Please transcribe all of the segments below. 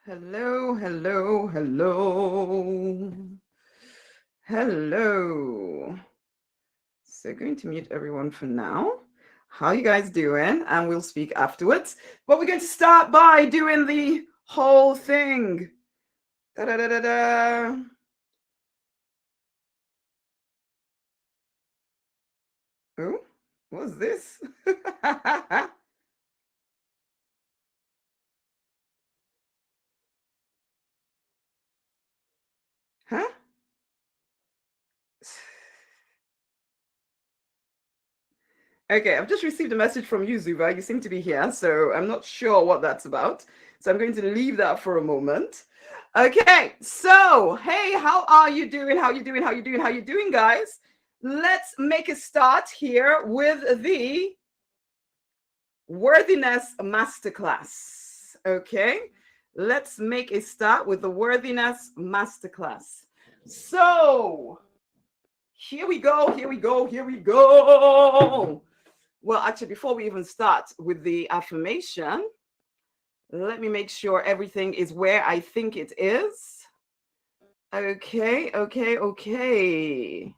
Hello, hello, hello. Hello. So going to mute everyone for now. How you guys doing? And we'll speak afterwards. But we're going to start by doing the whole thing. Da da da da da. Oh, what's this? Huh? Okay, I've just received a message from you, Zuba. You seem to be here, so I'm not sure what that's about. So I'm going to leave that for a moment. Okay, so hey, how are you doing? How you doing? How you doing? How you doing, guys? Let's make a start here with the worthiness masterclass. Okay, let's make a start with the worthiness masterclass. So here we go. Here we go. Here we go. Well, actually, before we even start with the affirmation, let me make sure everything is where I think it is. Okay, okay, okay.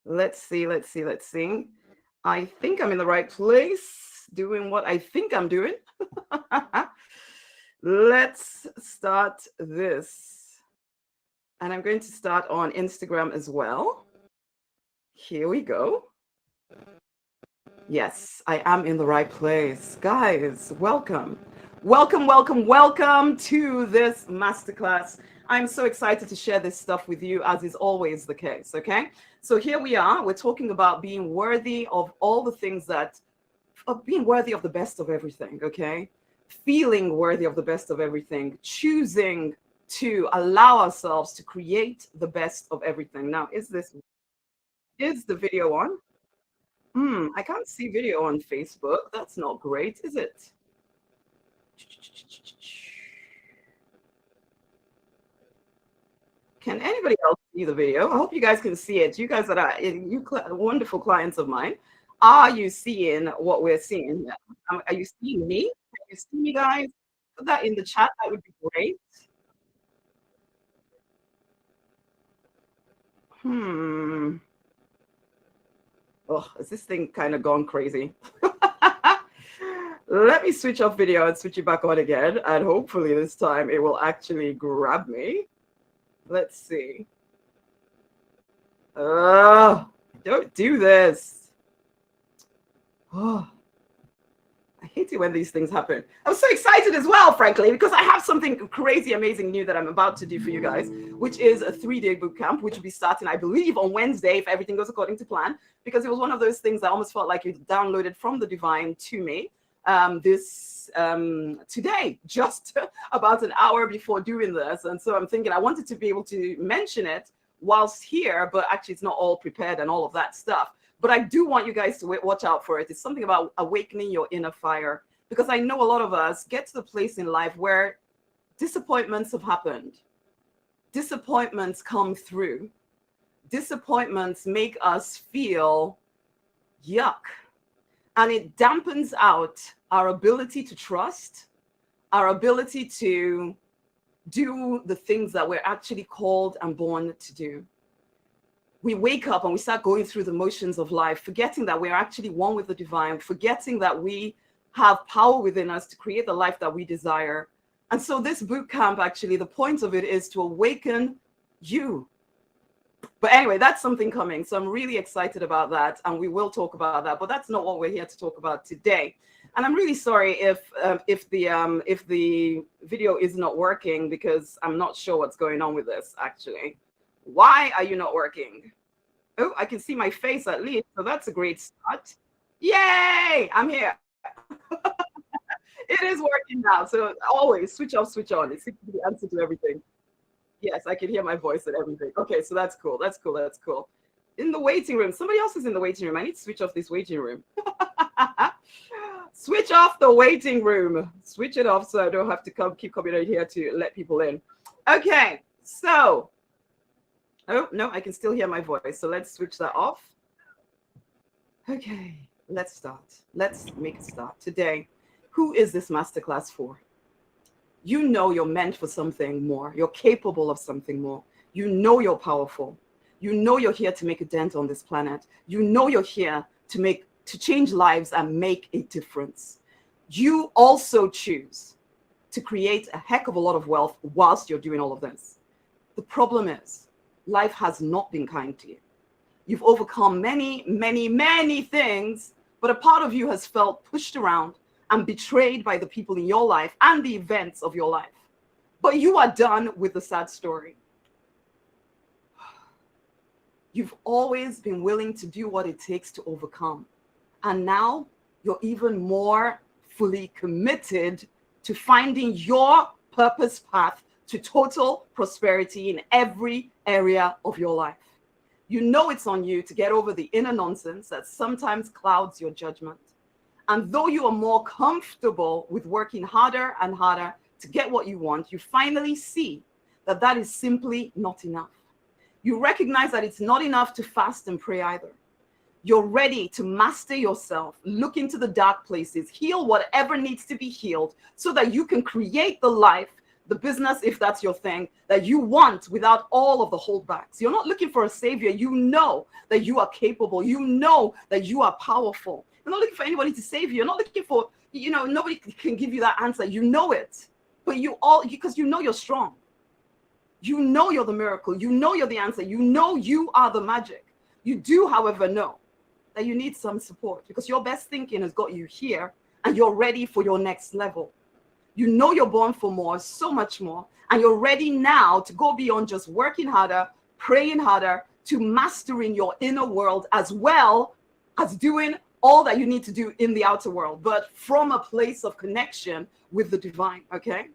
Let's see, let's see, let's see. I think I'm in the right place, doing what I think I'm doing. Let's start this. And I'm going to start on Instagram as well. Here we go. Yes, I am in the right place. Guys, welcome. Welcome, welcome, welcome to this masterclass. I'm so excited to share this stuff with you, as is always the case. Okay. So here we are. We're talking about being worthy of all the things of being worthy of the best of everything. Okay. Feeling worthy of the best of everything, choosing to allow ourselves to create the best of everything. Now, is the video on? I can't see video on Facebook. That's not great, is it? Can anybody else see the video? I hope you guys can see it. You guys that are wonderful clients of mine, are you seeing what we're seeing? Are you seeing me? Can you see me, guys? Put that in the chat. That would be great. Hmm. Oh, is this thing kind of gone crazy? Let me switch off video and switch it back on again. And hopefully this time it will actually grab me. Let's see. Don't do this. Oh, I hate it when these things happen. I'm so excited as well, frankly, because I have something crazy, amazing new that I'm about to do for you guys, which is a 3-day boot camp, which will be starting, I believe, on Wednesday, if everything goes according to plan, because it was one of those things that almost felt like it downloaded from the divine to me today, just about an hour before doing this. And so I'm thinking I wanted to be able to mention it whilst here, but actually it's not all prepared and all of that stuff. But I do want you guys to watch out for it. It's something about awakening your inner fire, because I know a lot of us get to the place in life where disappointments have happened. Disappointments come through. Disappointments make us feel yuck. And it dampens out our ability to trust, our ability to do the things that we're actually called and born to do. We wake up and we start going through the motions of life, forgetting that we're actually one with the divine, forgetting that we have power within us to create the life that we desire. And so this boot camp, actually, the point of it is to awaken you. But anyway, that's something coming. So I'm really excited about that. And we will talk about that. But that's not what we're here to talk about today. And I'm really sorry if the video is not working, because I'm not sure what's going on with this, actually. Why are you not working? Oh, I can see my face at least. So that's a great start. Yay! I'm here. It is working now. So always switch off, switch on. It seems to be the answer to everything. Yes, I can hear my voice and everything. Okay, so that's cool. That's cool. That's cool. In the waiting room. Somebody else is in the waiting room. I need to switch off this waiting room. Switch off the waiting room. Switch it off so I don't have to keep coming out here to let people in. Okay, so oh no, I can still hear my voice. So let's switch that off. Okay, let's start. Let's make a start today. Who is this masterclass for? You know you're meant for something more. You're capable of something more. You know you're powerful. You know you're here to make a dent on this planet. You know you're here to change lives and make a difference. You also choose to create a heck of a lot of wealth whilst you're doing all of this. The problem is, life has not been kind to you. You've overcome many, many, many things, but a part of you has felt pushed around and betrayed by the people in your life and the events of your life. But you are done with the sad story. You've always been willing to do what it takes to overcome. And now you're even more fully committed to finding your purpose path to total prosperity in every area of your life. You know it's on you to get over the inner nonsense that sometimes clouds your judgment. And though you are more comfortable with working harder and harder to get what you want, you finally see that that is simply not enough. You recognize that it's not enough to fast and pray either. You're ready to master yourself, look into the dark places, heal whatever needs to be healed so that you can create the life, the business, if that's your thing, that you want without all of the holdbacks. You're not looking for a savior. You know that you are capable. You know that you are powerful. You're not looking for anybody to save you. You're not looking for, nobody can give you that answer. You know it, but because you know you're strong. You know you're the miracle. You know you're the answer. You know you are the magic. You do, however, know that you need some support because your best thinking has got you here and you're ready for your next level. You know you're born for more, so much more, and you're ready now to go beyond just working harder, praying harder, to mastering your inner world as well as doing all that you need to do in the outer world, but from a place of connection with the divine, okay?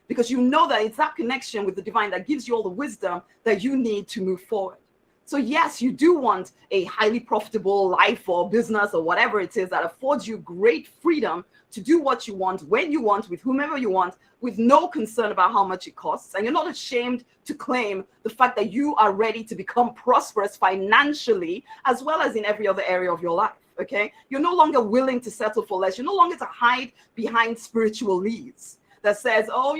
Because you know that it's that connection with the divine that gives you all the wisdom that you need to move forward. So yes, you do want a highly profitable life or business or whatever it is that affords you great freedom to do what you want, when you want, with whomever you want, with no concern about how much it costs. And you're not ashamed to claim the fact that you are ready to become prosperous financially, as well as in every other area of your life, okay? You're no longer willing to settle for less. You're no longer to hide behind spiritual leads that says, oh,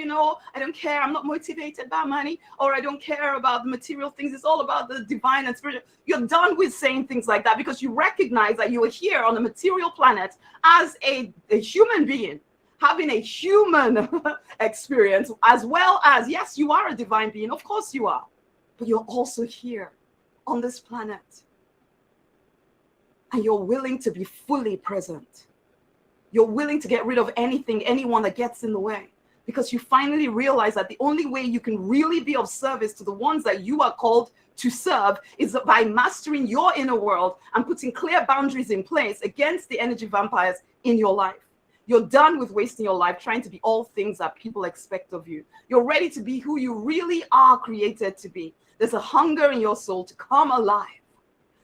I don't care, I'm not motivated by money, or I don't care about the material things, it's all about the divine and spiritual. You're done with saying things like that because you recognize that you are here on a material planet as a human being, having a human experience, as well as, yes, you are a divine being, of course you are, but you're also here on this planet. And you're willing to be fully present. You're willing to get rid of anyone that gets in the way, because you finally realize that the only way you can really be of service to the ones that you are called to serve is by mastering your inner world and putting clear boundaries in place against the energy vampires in your life. You're done with wasting your life trying to be all things that people expect of you. You're ready to be who you really are created to be. There's a hunger in your soul to come alive.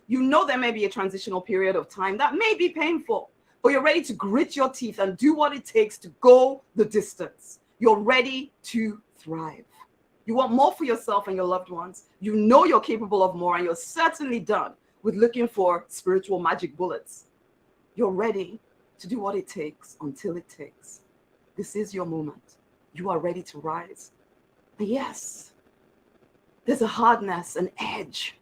You know there may be a transitional period of time that may be painful, but you're ready to grit your teeth and do what it takes to go the distance. You're ready to thrive. You want more for yourself and your loved ones. You know you're capable of more, and you're certainly done with looking for spiritual magic bullets. You're ready to do what it takes until it takes. This is your moment. You are ready to rise. And yes, there's a hardness, an edge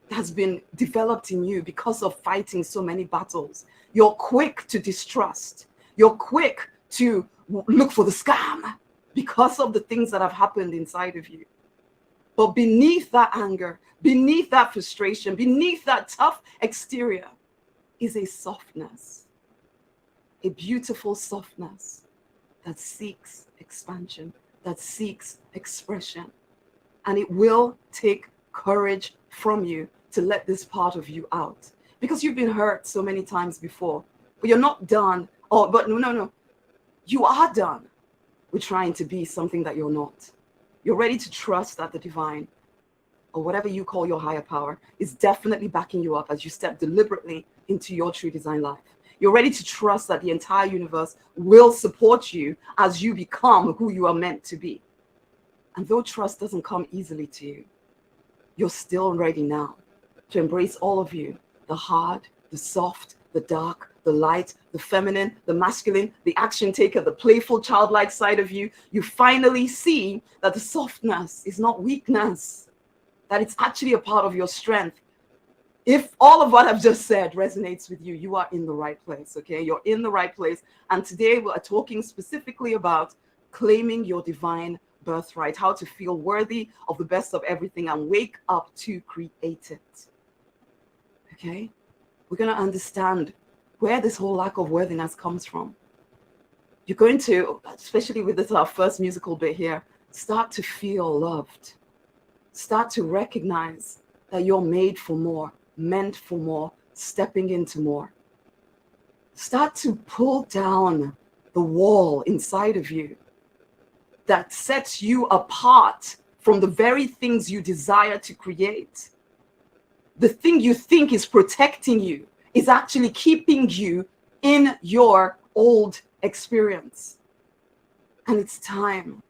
that has been developed in you because of fighting so many battles. You're quick to distrust. You're quick to look for the scam because of the things that have happened inside of you. But beneath that anger, beneath that frustration, beneath that tough exterior is a softness, a beautiful softness that seeks expansion, that seeks expression. And it will take courage from you to let this part of you out, because you've been hurt so many times before. But you're not done. No. You are done with trying to be something that you're not. You're ready to trust that the divine, or whatever you call your higher power, is definitely backing you up as you step deliberately into your true design life. You're ready to trust that the entire universe will support you as you become who you are meant to be. And though trust doesn't come easily to you, you're still ready now to embrace all of you, the hard, the soft, the dark, the light, the feminine, the masculine, the action taker, the playful, childlike side of you, you finally see that the softness is not weakness, that it's actually a part of your strength. If all of what I've just said resonates with you, you are in the right place, okay? You're in the right place. And today we are talking specifically about claiming your divine birthright, how to feel worthy of the best of everything and wake up to create it, okay? We're going to understand where this whole lack of worthiness comes from. You're going to, especially with this our first musical bit here, start to feel loved. Start to recognize that you're made for more, meant for more, stepping into more. Start to pull down the wall inside of you that sets you apart from the very things you desire to create. The thing you think is protecting you is actually keeping you in your old experience. And it's time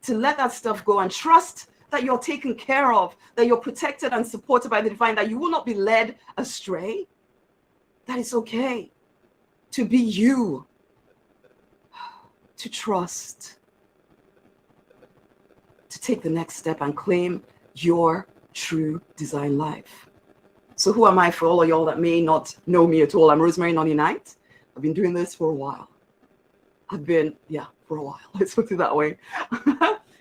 to let that stuff go and trust that you're taken care of, that you're protected and supported by the divine, that you will not be led astray, that it's okay to be you, to trust, to take the next step and claim your true design life. So who am I for all of y'all that may not know me at all? I'm Rosemary Nonny Knight. I've been doing this for a while. For a while. Let's put it that way.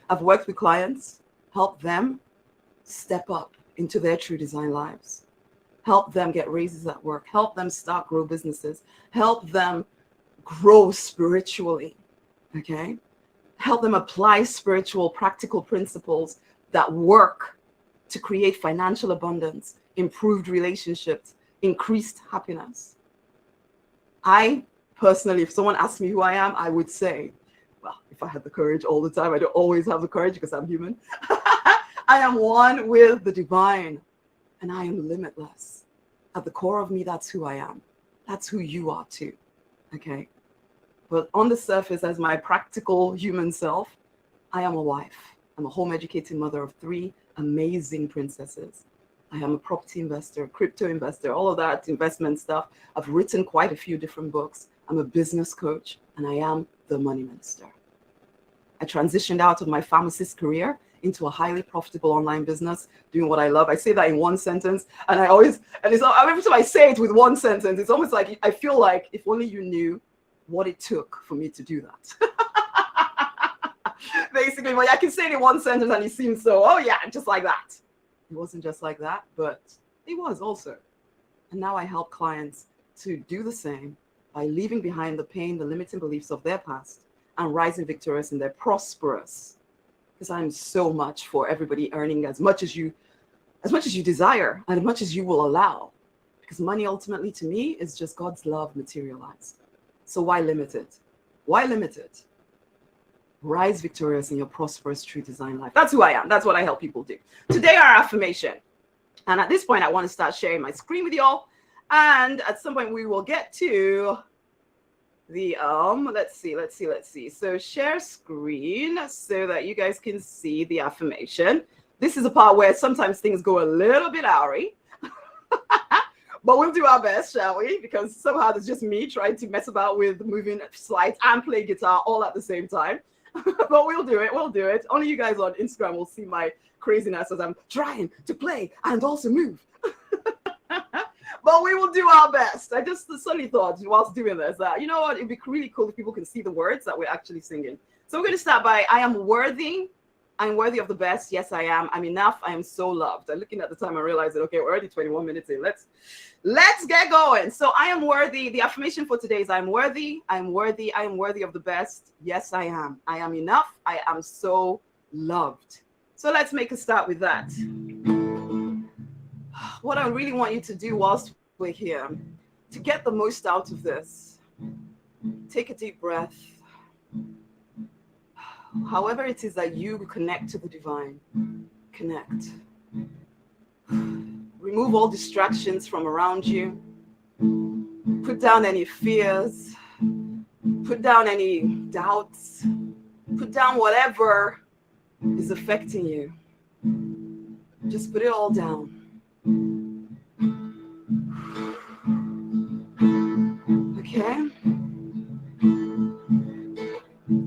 I've worked with clients, helped them step up into their true design lives, help them get raises at work, help them grow businesses, help them grow spiritually, okay? Help them apply spiritual, practical principles that work to create financial abundance, improved relationships, increased happiness. I personally, if someone asked me who I am, I would say, well, if I had the courage all the time, I don't always have the courage because I'm human. I am one with the divine, and I am limitless. At the core of me, that's who I am. That's who you are too, okay? But on the surface, as my practical human self, I am a wife. I'm a home-educated mother of 3 amazing princesses. I am a property investor, crypto investor, all of that investment stuff. I've written quite a few different books. I'm a business coach, and I am the money minister. I transitioned out of my pharmacist career into a highly profitable online business, doing what I love. I say that in one sentence, and every time I say it with one sentence, it's almost like I feel like if only you knew what it took for me to do that. Basically, well, I can say it in one sentence and it seems so, oh yeah, just like that. It wasn't just like that, but it was also. And now I help clients to do the same by leaving behind the pain, the limiting beliefs of their past and rising victorious in their prosperous. Because I'm so much for everybody earning as much as you desire and as much as you will allow. Because money ultimately to me is just God's love materialized. So why limit it? Why limit it? Rise victorious in your prosperous true design life. That's who I am. That's what I help people do. Today, our affirmation. And at this point, I want to start sharing my screen with y'all. And at some point, we will get to the, let's see. So share screen so that you guys can see the affirmation. This is a part where sometimes things go a little bit oury. But we'll do our best, shall we? Because somehow there's just me trying to mess about with moving slides and play guitar all at the same time. But we'll do it. Only you guys on Instagram will see my craziness as I'm trying to play and also move. But we will do our best. I just suddenly thought whilst doing this that, you know what, it'd be really cool if people can see the words that we're actually singing. So we're going to start by, I am worthy. I'm worthy of the best. Yes, I am. I'm enough. I am so loved. I'm looking at the time and realizing, okay, we're already 21 minutes in. Let's get going. So I am worthy. The affirmation for today is I'm worthy. I'm worthy. I am worthy of the best. Yes, I am. I am enough. I am so loved. So let's make a start with that. What I really want you to do whilst we're here, to get the most out of this, take a deep breath. However it is that you connect to the divine, connect. Remove all distractions from around you. Put down any fears. Put down any doubts. Put down whatever is affecting you. Just put it all down.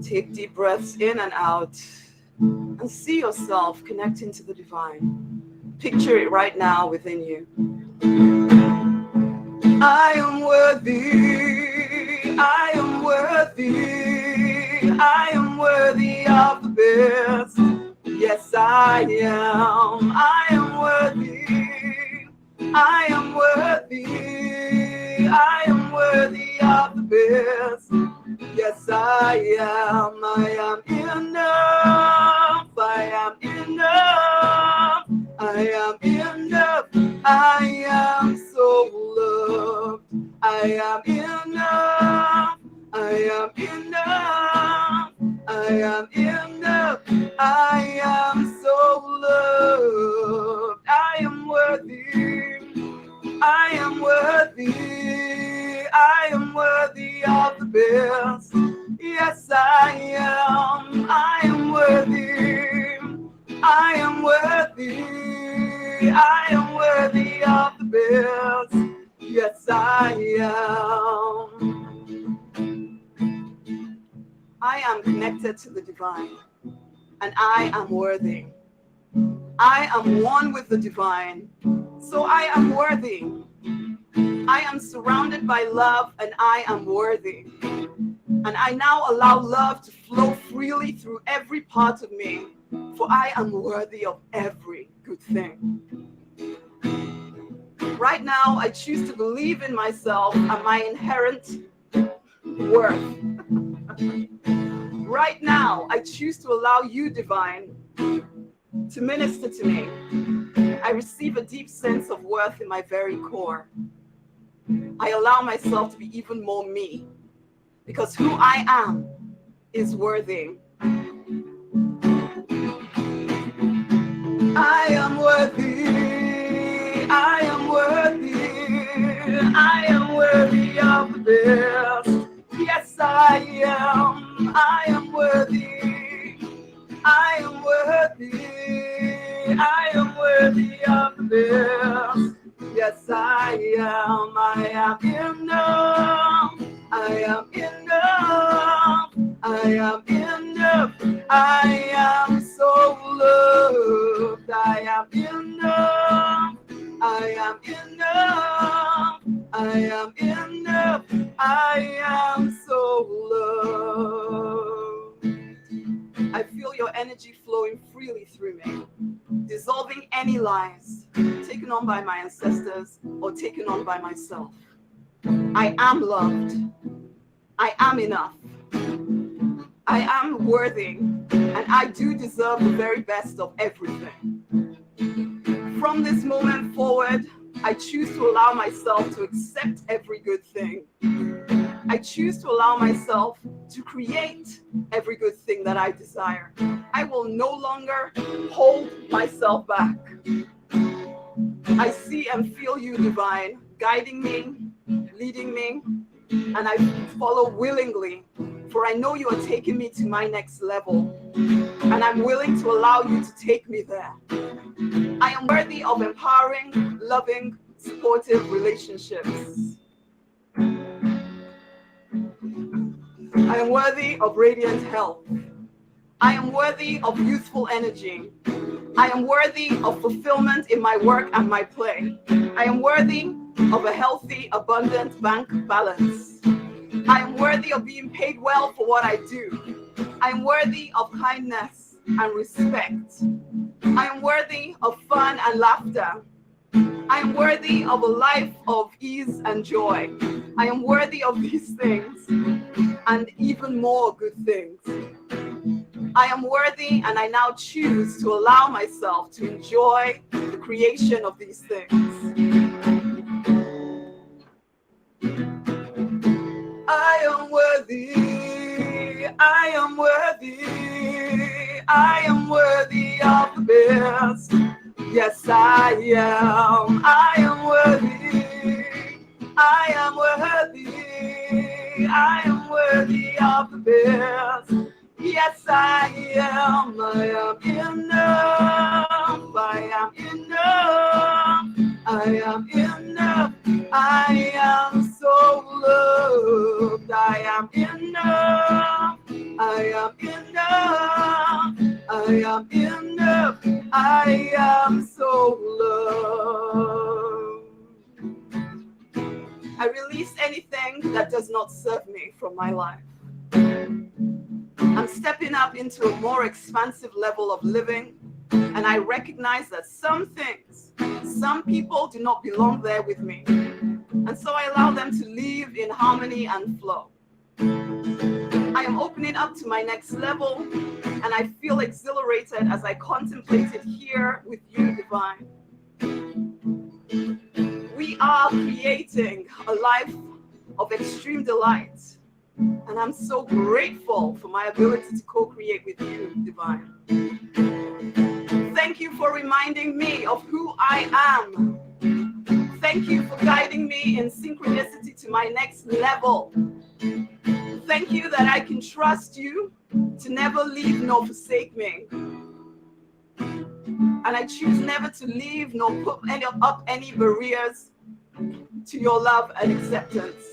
Take deep breaths in and out and see yourself connecting to the divine. Picture it right now within you. I am worthy, I am worthy, I am worthy of the best. Yes, I am worthy, I am worthy, I am worthy of the best. Yes, I am enough, I am enough, I am enough, I am so loved, I am enough, I am enough, I am enough, I am so loved, I am worthy, I am worthy, I am worthy of the best. Yes, I am worthy, I am worthy, I am worthy of the best. Yes, I am connected to the divine, and I am worthy. I am one with the divine, so I am worthy. I am surrounded by love, and I am worthy. And I now allow love to flow freely through every part of me, for I am worthy of every good thing. Right now, I choose to believe in myself and my inherent worth. Right now, I choose to allow you, divine, to minister to me. I receive a deep sense of worth in my very core. I allow myself to be even more me, because who I am is worthy. I am worthy, I am worthy, I am worthy of the best. Yes, I am worthy, I am worthy, I am worthy of the best. Yes, I am enough, I am enough, I am enough, I am so loved, I am enough, I am enough, I am enough, I am so loved. I feel your energy flowing freely through me, dissolving any lies taken on by my ancestors or taken on by myself. I am loved. I am enough. I am worthy, and I do deserve the very best of everything. From this moment forward, I choose to allow myself to accept every good thing. I choose to allow myself to create every good thing that I desire. I will no longer hold myself back. I see and feel you, divine, guiding me, leading me, and I follow willingly, for I know you are taking me to my next level, and I'm willing to allow you to take me there. I am worthy of empowering, loving, supportive relationships. I am worthy of radiant health. I am worthy of youthful energy. I am worthy of fulfillment in my work and my play. I am worthy of a healthy, abundant bank balance. I am worthy of being paid well for what I do. I am worthy of kindness and respect. I am worthy of fun and laughter. I am worthy of a life of ease and joy. I am worthy of these things and even more good things. I am worthy, and I now choose to allow myself to enjoy the creation of these things. I am worthy, I am worthy, I am worthy of the best. Yes, I am worthy, I am worthy, I am worthy of the best. Yes, I am enough, I am enough, I am enough, I am so loved, I am enough, I am enough. I am enough. I am so loved. I release anything that does not serve me from my life. I'm stepping up into a more expansive level of living, and I recognize that some things, some people do not belong there with me. And so I allow them to live in harmony and flow. I am opening up to my next level, and I feel exhilarated as I contemplate it here with you, Divine. We are creating a life of extreme delight, and I'm so grateful for my ability to co-create with you, Divine. Thank you for reminding me of who I am. Thank you for guiding me in synchronicity to my next level. Thank you that I can trust you to never leave nor forsake me. And I choose never to leave nor put up any barriers to your love and acceptance.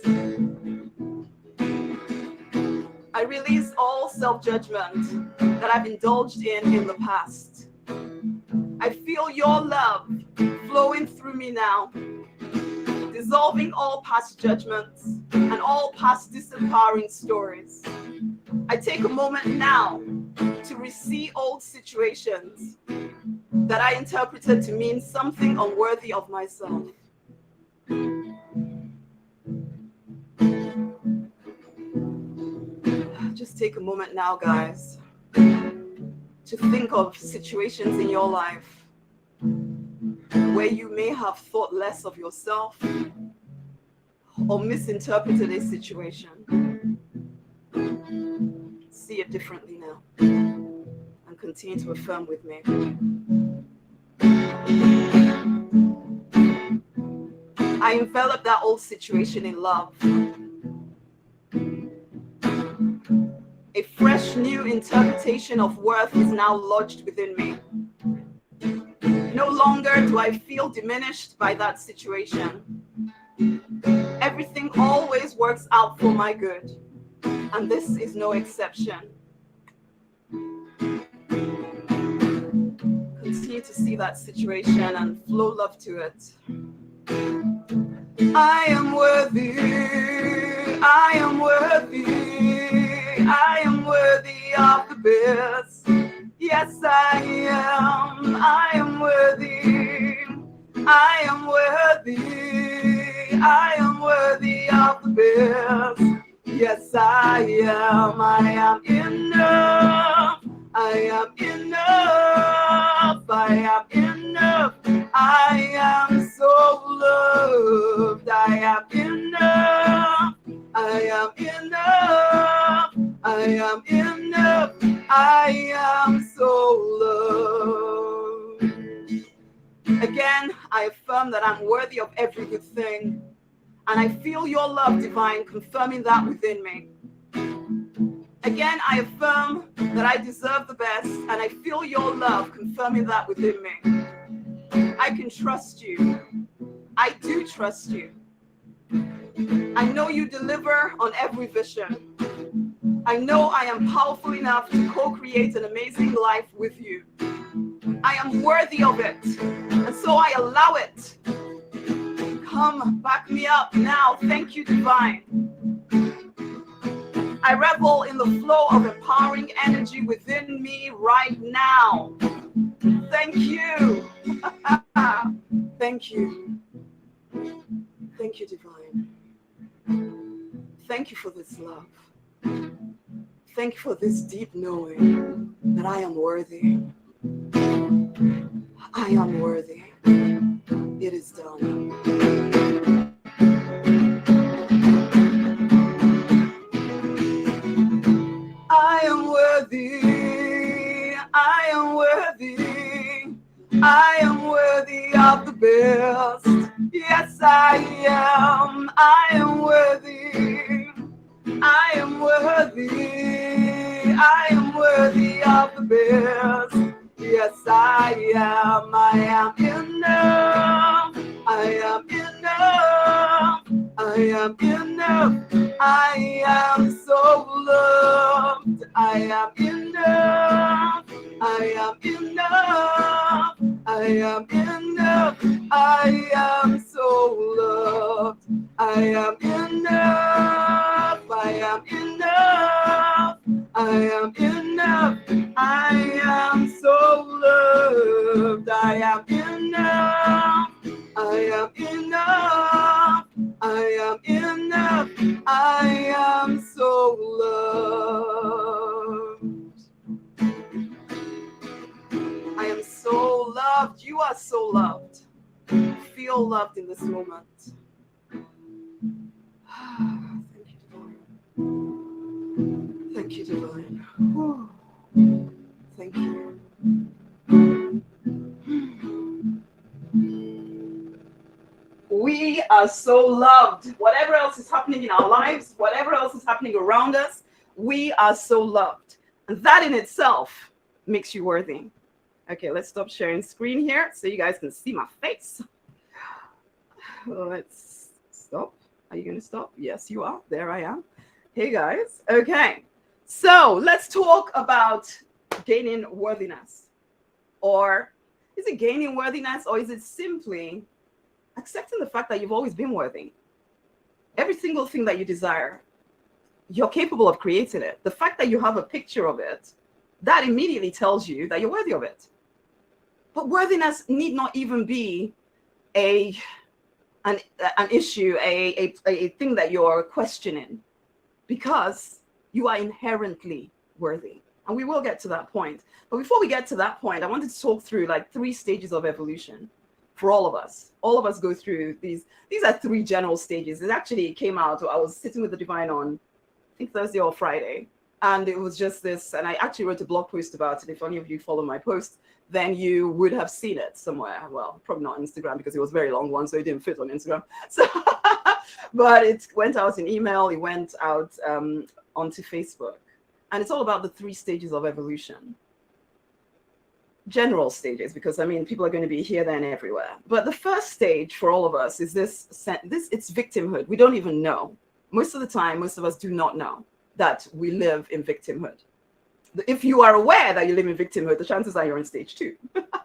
I release all self-judgment that I've indulged in the past. I feel your love flowing through me now, dissolving all past judgments and all past disempowering stories. I take a moment now to re-see old situations that I interpreted to mean something unworthy of myself. Just take a moment now, guys, to think of situations in your life where you may have thought less of yourself or misinterpreted a situation. See it differently now and continue to affirm with me. I enveloped that old situation in love. A fresh new interpretation of worth is now lodged within me. No longer do I feel diminished by that situation. Everything always works out for my good, and this is no exception. Continue to see that situation and flow love to it. I am worthy, I am worthy, I am worthy of the best. Yes, I am worthy, I am worthy, I am worthy of the best. Yes, I am enough, I am enough, I am enough, I am so loved, I am enough, I am enough, I am enough, I am so loved. Again, I affirm that I'm worthy of every good thing, and I feel your love, Divine, confirming that within me. Again, I affirm that I deserve the best, and I feel your love confirming that within me. I can trust you. I do trust you. I know you deliver on every vision. I know I am powerful enough to co-create an amazing life with you. I am worthy of it, and so I allow it. Come, back me up now. Thank you, Divine. I revel in the flow of empowering energy within me right now. Thank you. Thank you. Thank you, Divine. Thank you for this love. Thank you for this deep knowing that I am worthy. I am worthy. It is done. I am worthy. I am worthy. I am worthy of the best. Yes, I am. I am worthy. I am worthy. I am worthy of the best. Yes, I am enough. I am enough. I am enough. I am so loved. I I am enough. I am enough. I am enough. I am so loved. I am enough. I am enough. I am enough. I am so loved. I am enough. I am enough. I am enough. I am so loved. I am so loved. You are so loved. Feel loved in this moment. Thank you, Divine. Thank you, Divine. Thank you. We are so loved. Whatever else is happening in our lives, whatever else is happening around us, we are so loved. And that in itself makes you worthy. Okay, let's stop sharing screen here so you guys can see my face. Let's stop. Are you going to stop? Yes, you are. There I am. Hey, guys. Okay, so let's talk about gaining worthiness. Or is it gaining worthiness, or is it simply accepting the fact that you've always been worthy? Every single thing that you desire, you're capable of creating it. The fact that you have a picture of it, that immediately tells you that you're worthy of it. But worthiness need not even be an issue, a thing that you're questioning, because you are inherently worthy. And we will get to that point. But before we get to that point, I wanted to talk through like 3 stages of evolution for all of us. All of us go through these. These are 3 general stages. It actually came out. I was sitting with the Divine on, I think, Thursday or Friday. And it was just this. And I actually wrote a blog post about it. If any of you follow my post, then you would have seen it somewhere. Well, probably not on Instagram because it was a very long one, so it didn't fit on Instagram. So, but it went out in email. It went out onto Facebook. And it's all about the 3 stages of evolution. General stages, because I mean, people are going to be here, there, and everywhere. But the first stage for all of us is this, it's victimhood. We don't even know. Most of the time, most of us do not know that we live in victimhood. If you are aware that you live in victimhood, the chances are you're in stage 2.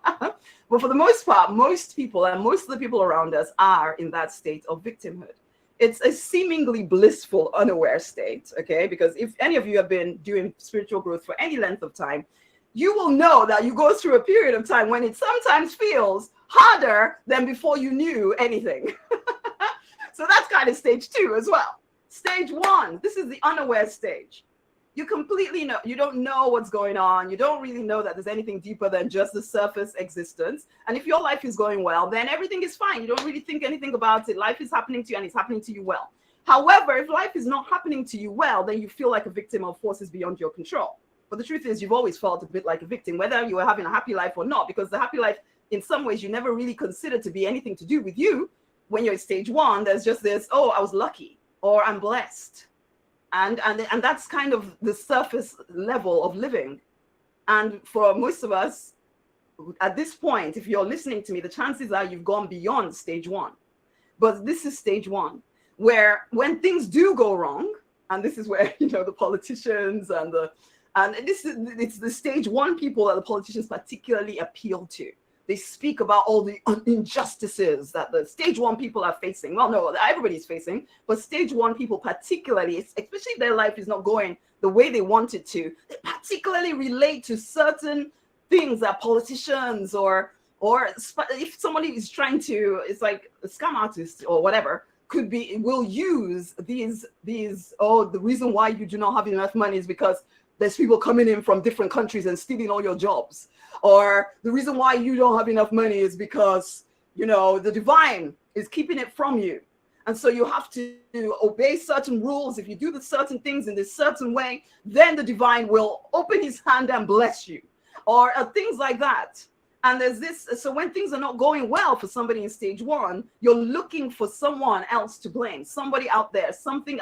But for the most part, most people and most of the people around us are in that state of victimhood. It's a seemingly blissful, unaware state, okay? Because if any of you have been doing spiritual growth for any length of time, you will know that you go through a period of time when it sometimes feels harder than before you knew anything. So that's kind of stage 2 as well. Stage 1, this is the unaware stage. You completely know, you don't know what's going on. You don't really know that there's anything deeper than just the surface existence. And if your life is going well, then everything is fine. You don't really think anything about it. Life is happening to you and it's happening to you well. However, if life is not happening to you well, then you feel like a victim of forces beyond your control. But the truth is, you've always felt a bit like a victim, whether you were having a happy life or not, because the happy life, in some ways, you never really consider to be anything to do with you. When you're in stage 1, there's just this, oh, I was lucky, or I'm blessed. And that's kind of the surface level of living. And for most of us, at this point, if you're listening to me, the chances are you've gone beyond stage 1. But this is stage 1, where when things do go wrong, and this is where, you know, the politicians and it's the stage 1 people that the politicians particularly appeal to. They speak about all the injustices that the stage 1 people are facing. Well, no, everybody's facing, but stage 1 people particularly, especially if their life is not going the way they want it to, they particularly relate to certain things that politicians or if somebody is trying to, it's like a scam artist or whatever, will use these, oh, the reason why you do not have enough money is because there's people coming in from different countries and stealing all your jobs. Or the reason why you don't have enough money is because, you know, the divine is keeping it from you. And so you have to obey certain rules. If you do the certain things in this certain way, then the divine will open his hand and bless you. Or things like that. And there's this, so when things are not going well for somebody in stage 1, you're looking for someone else to blame. Somebody out there, something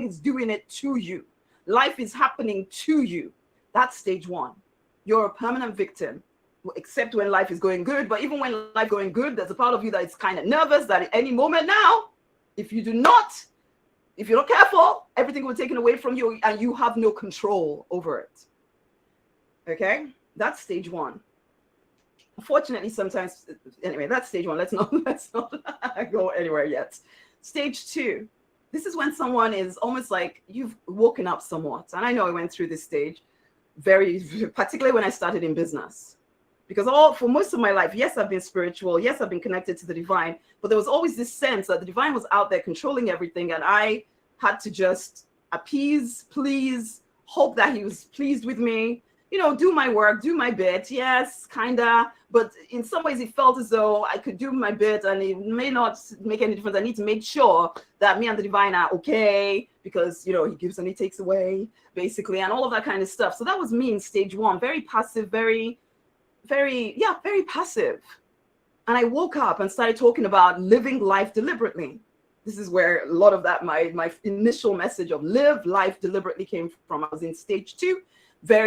is doing it to you. Life is happening to you. That's stage 1. You're a permanent victim, except when life is going good. But even when life is going good, there's a part of you that is kind of nervous that at any moment now, if you do not If you're not careful, everything will be taken away from you and you have no control over it. Okay, that's stage one. Unfortunately, sometimes, anyway, that's stage one. Let's not go anywhere yet. Stage two, this is when someone is almost like you've woken up somewhat. And I know I went through this stage particularly when I started in business. Because for most of my life, yes, I've been spiritual. Yes, I've been connected to the divine. But there was always this sense that the divine was out there controlling everything. And I had to just appease, please, hope that he was pleased with me. Do my work, do my bit. Yes, kinda. But in some ways, it felt as though I could do my bit and it may not make any difference. I need to make sure that me and the divine are okay because, he gives and he takes away, basically, and all of that kind of stuff. So that was me in stage one, very passive, very passive. And I woke up and started talking about living life deliberately. This is where a lot of that, my initial message of live life deliberately came from. I was in stage two.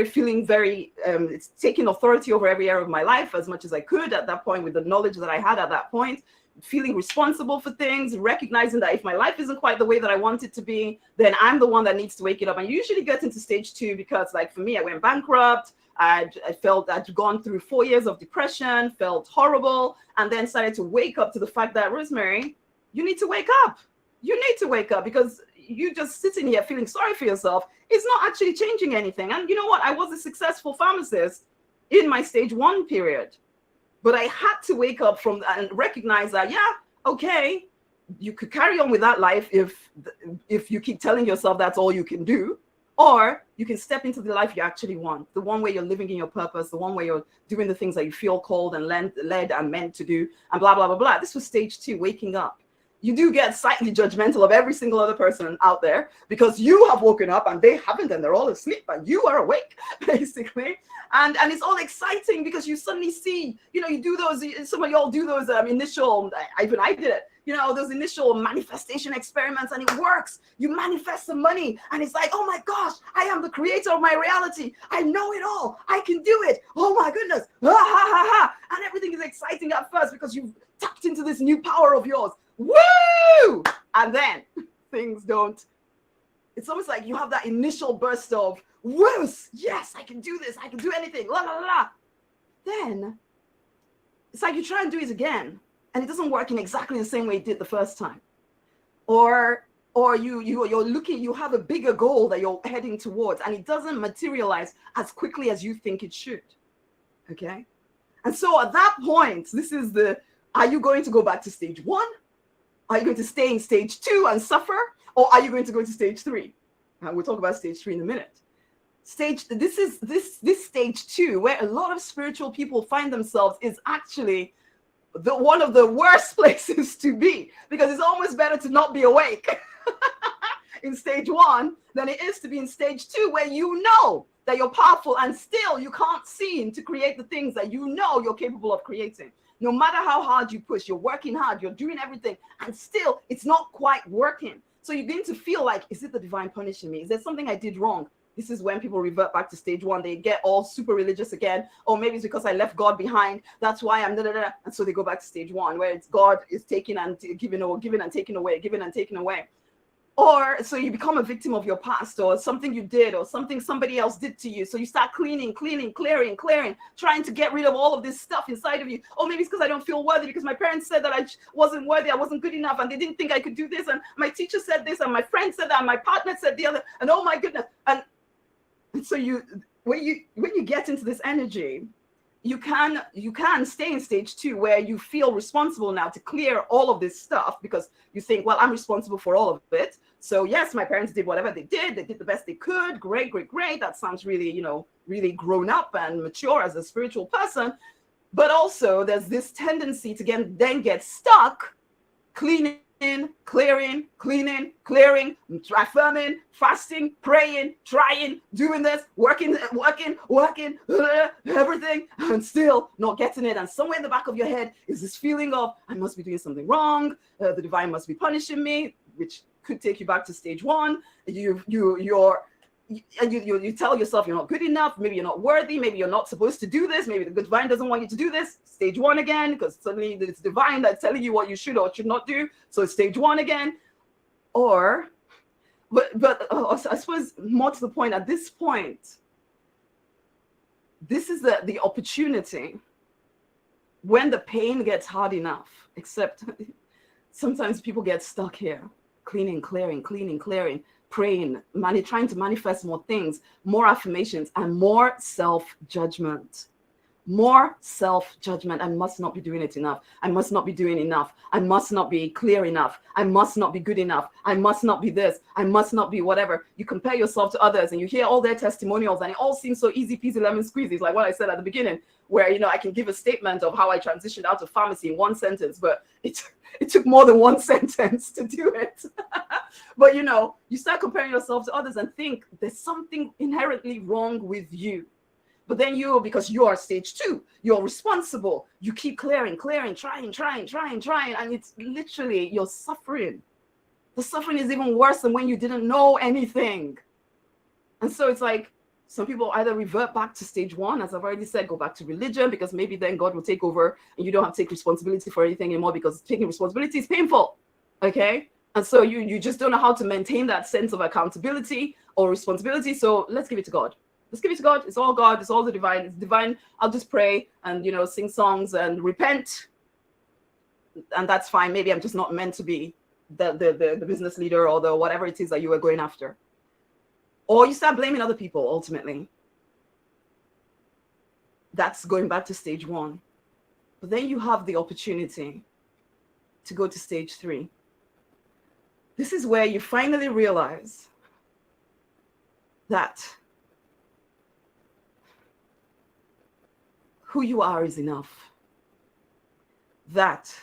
Feeling very, it's taking authority over every area of my life as much as I could at that point with the knowledge that I had at that point, feeling responsible for things, recognizing that if my life isn't quite the way that I want it to be, then I'm the one that needs to wake it up. And you usually get into stage two because, like, for me, I went bankrupt. I felt I'd gone through 4 years of depression, felt horrible, and then started to wake up to the fact that, Rosemary, you need to wake up. You need to wake up because you just sitting here feeling sorry for yourself is not actually changing anything. And you know what? I was a successful pharmacist in my stage one period, but I had to wake up from that and recognize that, okay, you could carry on with that life if you keep telling yourself that's all you can do, or you can step into the life you actually want, the one where you're living in your purpose, the one where you're doing the things that you feel called and led and meant to do, and blah, blah, blah, blah. This was stage two, waking up. You do get slightly judgmental of every single other person out there because you have woken up and they haven't, and they're all asleep and you are awake, basically. And it's all exciting because you suddenly see, you do those, some of y'all do those initial, even I did it, those initial manifestation experiments, and it works. You manifest some money and it's like, oh my gosh, I am the creator of my reality. I know it all. I can do it. Oh my goodness. Ha, ha, ha, ha. And everything is exciting at first because you've tapped into this new power of yours. Woo! And then things don't. It's almost like you have that initial burst of, woo, yes, I can do this. I can do anything. La, la, la. Then it's like you try and do it again, and it doesn't work in exactly the same way it did the first time. Or you're looking, you have a bigger goal that you're heading towards, and it doesn't materialize as quickly as you think it should. Okay? And so at that point, this is are you going to go back to stage one? Are you going to stay in stage two and suffer? Or are you going to go to stage three? And we'll talk about stage three in a minute. This stage two, where a lot of spiritual people find themselves, is actually one of the worst places to be, because it's almost better to not be awake in stage one than it is to be in stage two, where you know that you're powerful and still you can't seem to create the things that you know you're capable of creating. No matter how hard you push, you're working hard, you're doing everything, and still it's not quite working. So you begin to feel like, is it the divine punishing me? Is there something I did wrong? This is when people revert back to stage one. They get all super religious again. Or maybe it's because I left God behind. That's why I'm da-da-da. And so they go back to stage one, where it's God is taking and giving, or giving and taking away, giving and taking away. Or so you become a victim of your past, or something you did, or something somebody else did to you. So you start clearing, clearing, trying to get rid of all of this stuff inside of you. Or maybe it's because I don't feel worthy, because my parents said that I wasn't worthy, I wasn't good enough, and they didn't think I could do this. And my teacher said this, and my friend said that, and my partner said the other. And oh my goodness. And so when you get into this energy, you can stay in stage two, where you feel responsible now to clear all of this stuff, because you think, well, I'm responsible for all of it. So yes, my parents did whatever they did the best they could. Great. That sounds really, really grown up and mature as a spiritual person. But also there's this tendency to then get stuck cleaning, clearing, affirming, fasting, praying, trying, doing this, working, everything, and still not getting it. And somewhere in the back of your head is this feeling of, I must be doing something wrong. The divine must be punishing me, which could take you back to stage one. You tell yourself you're not good enough. Maybe you're not worthy. Maybe you're not supposed to do this. Maybe the divine doesn't want you to do this. Stage one again, because suddenly it's divine that's telling you what you should or should not do. So it's stage one again. Or But I suppose more to the point, at this point, this is the opportunity when the pain gets hard enough, except sometimes people get stuck here, cleaning, clearing, praying, trying to manifest more things, more affirmations, and more self-judgment. More self-judgment. I must not be doing it enough. I must not be doing enough. I must not be clear enough. I must not be good enough. I must not be this. I must not be whatever. You compare yourself to others and you hear all their testimonials and it all seems so easy peasy lemon squeezy. Like what I said at the beginning, where, you know, I can give a statement of how I transitioned out of pharmacy in one sentence, but it took more than one sentence to do it. But, you know, you start comparing yourself to others and think there's something inherently wrong with you. But then because you are stage 2, you're responsible. You keep clearing, trying. And it's literally, you're suffering. The suffering is even worse than when you didn't know anything. And so it's like, some people either revert back to stage 1, as I've already said, go back to religion, because maybe then God will take over and you don't have to take responsibility for anything anymore, because taking responsibility is painful. Okay? And so you just don't know how to maintain that sense of accountability or responsibility. So let's give it to God. Let's give it to God. It's all God. It's all the divine. It's divine. I'll just pray and, you know, sing songs and repent. And that's fine. Maybe I'm just not meant to be the business leader or the whatever it is that you were going after. Or you start blaming other people, ultimately. That's going back to stage 1. But then you have the opportunity to go to stage 3. This is where you finally realize that who you are is enough. That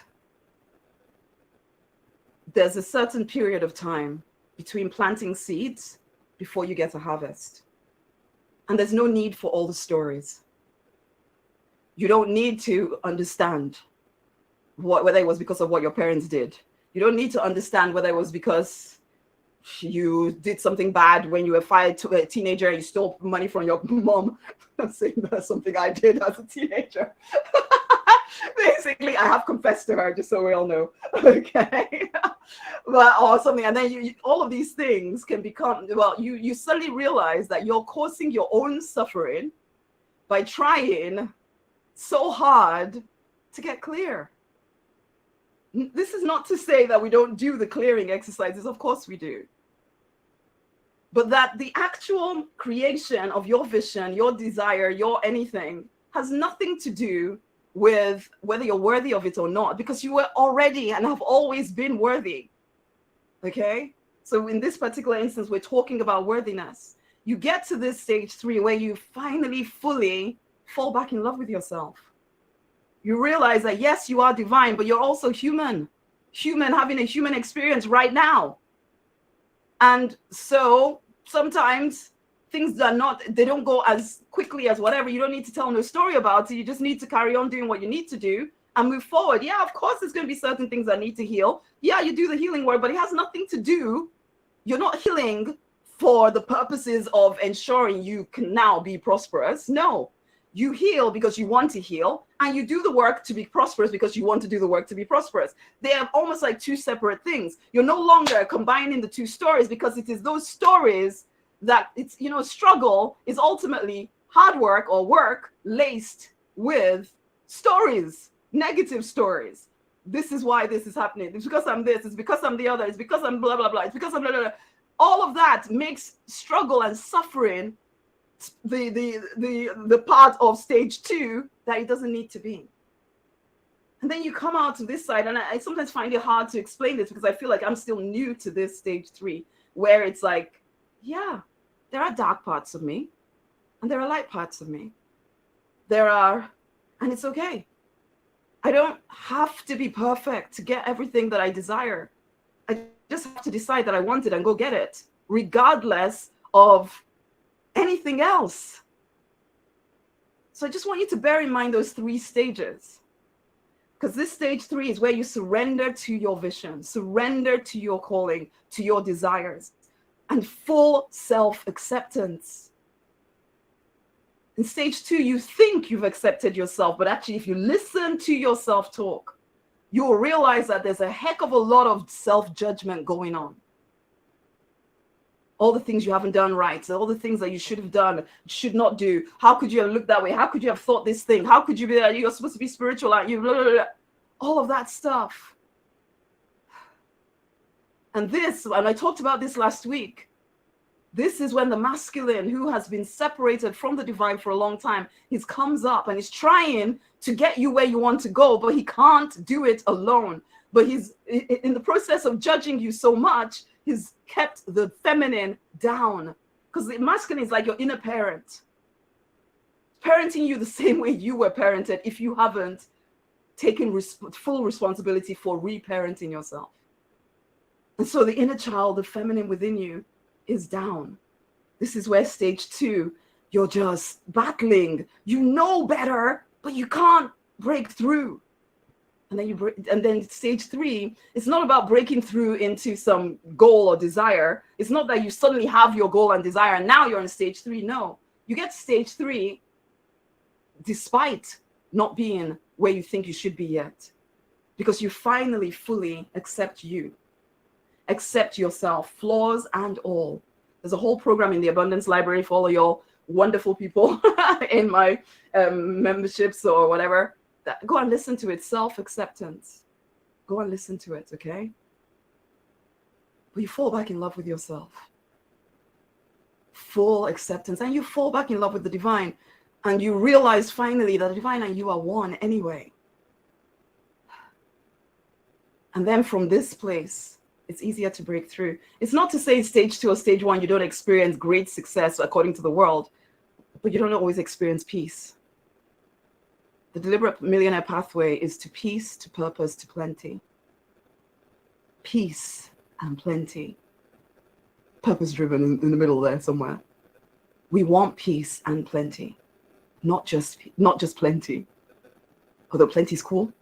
there's a certain period of time between planting seeds before you get a harvest. And there's no need for all the stories. You don't need to understand whether it was because of what your parents did. You don't need to understand whether it was because you did something bad when you were a teenager and you stole money from your mom. I'm saying that's something I did as a teenager. Basically, I have confessed to her, just so we all know. Okay. But or something, and then you all of these things can become, well, you suddenly realize that you're causing your own suffering by trying so hard to get clear. This is not to say that we don't do the clearing exercises. Of course we do. But that the actual creation of your vision, your desire, your anything has nothing to do with whether you're worthy of it or not, because you were already and have always been worthy. Okay? So in this particular instance, we're talking about worthiness. You get to this stage 3 where you finally fully fall back in love with yourself. You realize that yes, you are divine, but you're also human having a human experience right now. And so sometimes things they don't go as quickly as whatever. You don't need to tell no story about it. You just need to carry on doing what you need to do and move forward. Yeah, of course, there's going to be certain things that need to heal. Yeah, you do the healing work, but it has nothing to do. You're not healing for the purposes of ensuring you can now be prosperous. No. You heal because you want to heal, and you do the work to be prosperous because you want to do the work to be prosperous. They are almost like two separate things. You're no longer combining the two stories, because it is those stories that it's, you know, struggle is ultimately hard work or work laced with stories, negative stories. This is why this is happening. It's because I'm this. It's because I'm the other. It's because I'm blah, blah, blah. It's because I'm blah, blah, blah. All of that makes struggle and suffering the part of stage 2 that it doesn't need to be. And then you come out to this side, and I sometimes find it hard to explain this because I feel like I'm still new to this stage 3, where it's like, yeah, there are dark parts of me and there are light parts of me. And it's okay. I don't have to be perfect to get everything that I desire. I just have to decide that I want it and go get it, regardless of anything else. So I just want you to bear in mind those 3 stages, because this stage 3 is where you surrender to your vision, surrender to your calling, to your desires, and full self-acceptance. In stage 2, you think you've accepted yourself, but actually, if you listen to your self-talk, you'll realize that there's a heck of a lot of self-judgment going on. all the things you haven't done right, all the things that you should have done, should not do. How could you have looked that way? How could you have thought this thing? How could you be that? You're supposed to be spiritual, aren't you? Blah, blah, blah. All of that stuff. And this, and I talked about this last week, this is when the masculine, who has been separated from the divine for a long time, he comes up and he's trying to get you where you want to go, but he can't do it alone. But he's in the process of judging you so much, he's kept the feminine down. Because the masculine is like your inner parent, parenting you the same way you were parented if you haven't taken full responsibility for reparenting yourself. And so the inner child, the feminine within you, is down. This is where stage 2, you're just battling. You know better, but you can't break through. And then and then stage 3, it's not about breaking through into some goal or desire. It's not that you suddenly have your goal and desire and now you're in stage 3. No, you get to stage 3 despite not being where you think you should be yet, because you finally fully accept you. Accept yourself, flaws and all. There's a whole program in the Abundance Library for all of your wonderful people in my memberships or whatever. Go and listen to it. Self-acceptance. Go and listen to it, okay? But you fall back in love with yourself. Full acceptance. And you fall back in love with the divine. And you realize finally that the divine and you are one anyway. And then from this place, it's easier to break through. It's not to say stage 2 or stage 1, you don't experience great success according to the world, but you don't always experience peace. The deliberate millionaire pathway is to peace, to purpose, to plenty. Peace and plenty. Purpose driven in the middle there somewhere. We want peace and plenty, not just plenty. Although plenty is cool,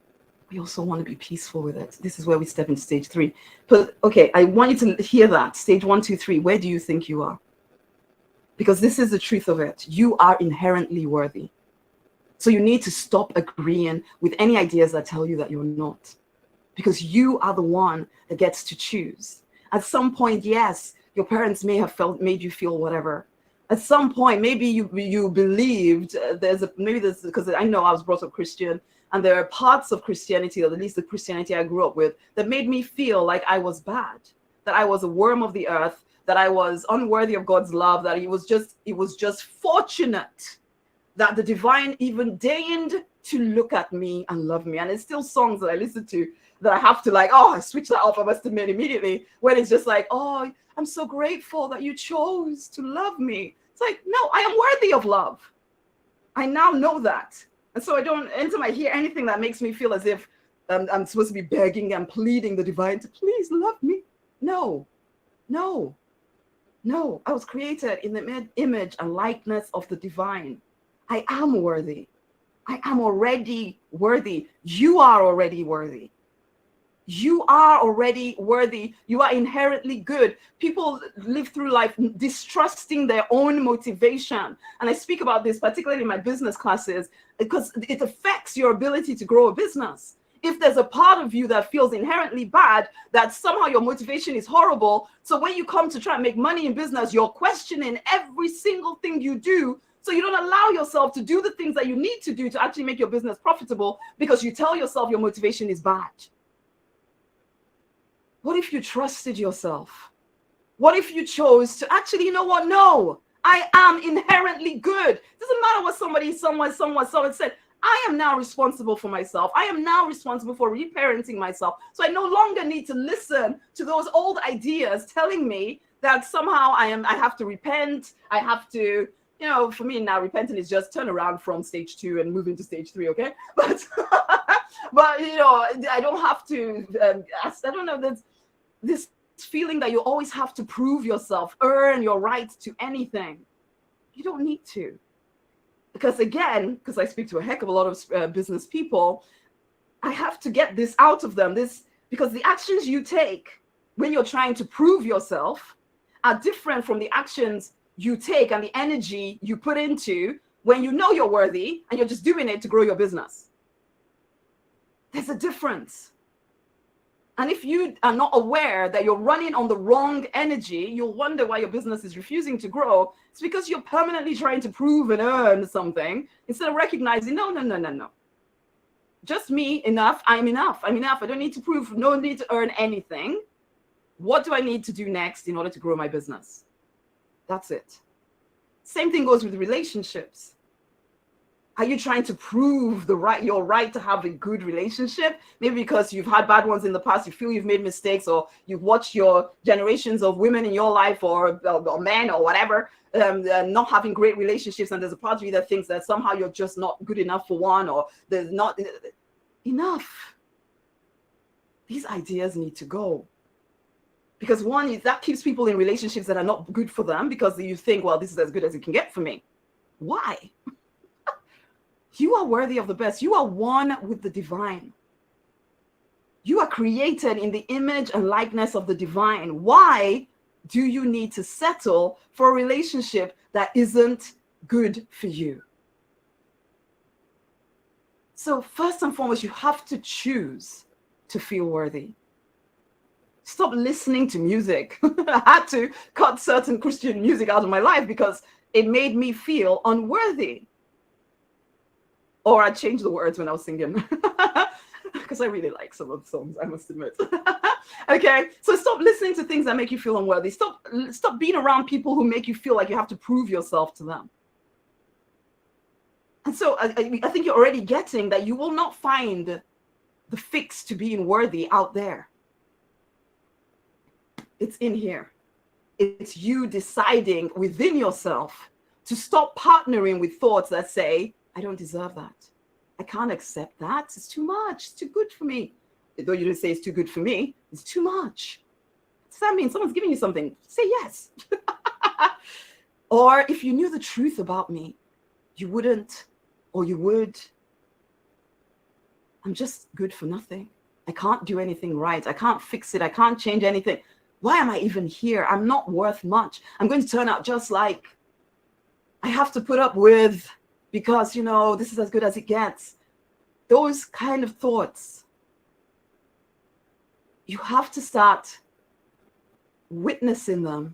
we also want to be peaceful with it. This is where we step into stage 3. But okay, I want you to hear that. Stage 1, 2, 3. Where do you think you are? Because this is the truth of it. You are inherently worthy. So you need to stop agreeing with any ideas that tell you that you're not. Because you are the one that gets to choose. At some point, yes, your parents may have made you feel whatever. At some point, maybe you believed because I know I was brought up Christian, and there are parts of Christianity, or at least the Christianity I grew up with, that made me feel like I was bad, that I was a worm of the earth, that I was unworthy of God's love, that it was just fortunate that the divine even deigned to look at me and love me. And it's still songs that I listen to that I have to I switch that off, I must admit, immediately, when it's just like, oh, I'm so grateful that you chose to love me. It's like, no, I am worthy of love. I now know that. And so I don't, anytime I hear anything that makes me feel as if I'm supposed to be begging and pleading the divine to please love me. No. I was created in the image and likeness of the divine. I am worthy. I am already worthy. You are already worthy. You are already worthy. You are inherently good. People live through life distrusting their own motivation. And I speak about this particularly in my business classes because it affects your ability to grow a business. If there's a part of you that feels inherently bad, that somehow your motivation is horrible, so when you come to try and make money in business, you're questioning every single thing you do. So you don't allow yourself to do the things that you need to do to actually make your business profitable because you tell yourself your motivation is bad. What if you trusted yourself? What if you chose to actually, you know what? No, I am inherently good. It doesn't matter what someone said. I am now responsible for myself. I am now responsible for reparenting myself. So I no longer need to listen to those old ideas telling me that somehow I have to repent. I have to, for me now, repenting is just turn around from stage 2 and move into stage 3, okay? But, I don't have to, I don't know, this feeling that you always have to prove yourself, earn your right to anything. You don't need to. Because I speak to a heck of a lot of business people, I have to get this out of them, because the actions you take when you're trying to prove yourself are different from the actions you take and the energy you put into when you know you're worthy and you're just doing it to grow your business. There's a difference. And if you are not aware that you're running on the wrong energy, you'll wonder why your business is refusing to grow. It's because you're permanently trying to prove and earn something instead of recognizing, no, no, no, no, no. Just me, enough. I'm enough. I'm enough. I don't need to prove, no need to earn anything. What do I need to do next in order to grow my business? That's it. Same thing goes with relationships. Are you trying to prove your right to have a good relationship? Maybe because you've had bad ones in the past, you feel you've made mistakes, or you've watched your generations of women in your life, or men or whatever, not having great relationships, and there's a part of you that thinks that somehow you're just not good enough for one, or there's not enough. These ideas need to go. Because one, that keeps people in relationships that are not good for them, because you think, well, this is as good as it can get for me. Why? You are worthy of the best. You are one with the divine. You are created in the image and likeness of the divine. Why do you need to settle for a relationship that isn't good for you? So first and foremost, you have to choose to feel worthy. Stop listening to music. I had to cut certain Christian music out of my life because it made me feel unworthy. Or I changed the words when I was singing because I really like some of the songs, I must admit. Okay, so stop listening to things that make you feel unworthy. Stop being around people who make you feel like you have to prove yourself to them. And so I think you're already getting that you will not find the fix to being worthy out there. It's in here. It's you deciding within yourself to stop partnering with thoughts that say, I don't deserve that. I can't accept that. It's too much. It's too good for me. Though you didn't say it's too good for me, it's too much. Does that mean someone's giving you something? Say yes. Or if you knew the truth about me, you wouldn't, or you would. I'm just good for nothing. I can't do anything right. I can't fix it. I can't change anything. Why am I even here? I'm not worth much. I'm going to turn out just like I have to put up with, because, you know, this is as good as it gets. Those kind of thoughts, you have to start witnessing them,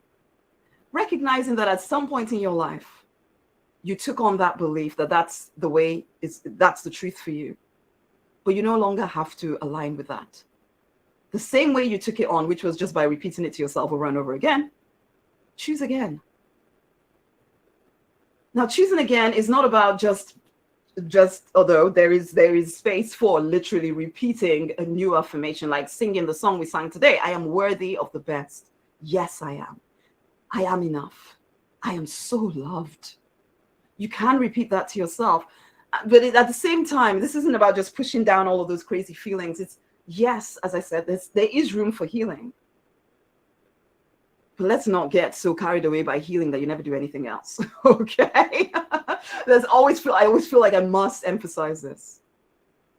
recognizing that at some point in your life, you took on that belief that that's the way, that's the truth for you. But you no longer have to align with that. The same way you took it on, which was just by repeating it to yourself over and over again, choose again. Now, choosing again is not about just although there is space for literally repeating a new affirmation, like singing the song we sang today. I am worthy of the best. Yes, I am. I am enough. I am so loved. You can repeat that to yourself. But at the same time, this isn't about just pushing down all of those crazy feelings. It's, yes, as I said, there is room for healing. But let's not get so carried away by healing that you never do anything else. Okay? I always feel like I must emphasize this.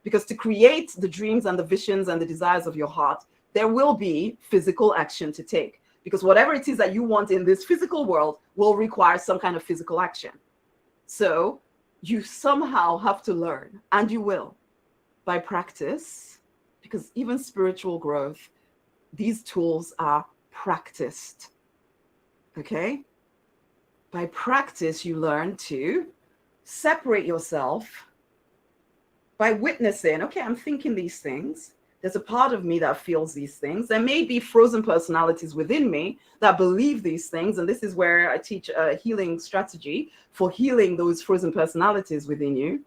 Because to create the dreams and the visions and the desires of your heart, there will be physical action to take. Because whatever it is that you want in this physical world will require some kind of physical action. So you somehow have to learn, and you will, by practice, because even spiritual growth, these tools are practiced. Okay? By practice, you learn to separate yourself by witnessing, okay, I'm thinking these things. There's a part of me that feels these things. There may be frozen personalities within me that believe these things. And this is where I teach a healing strategy for healing those frozen personalities within you.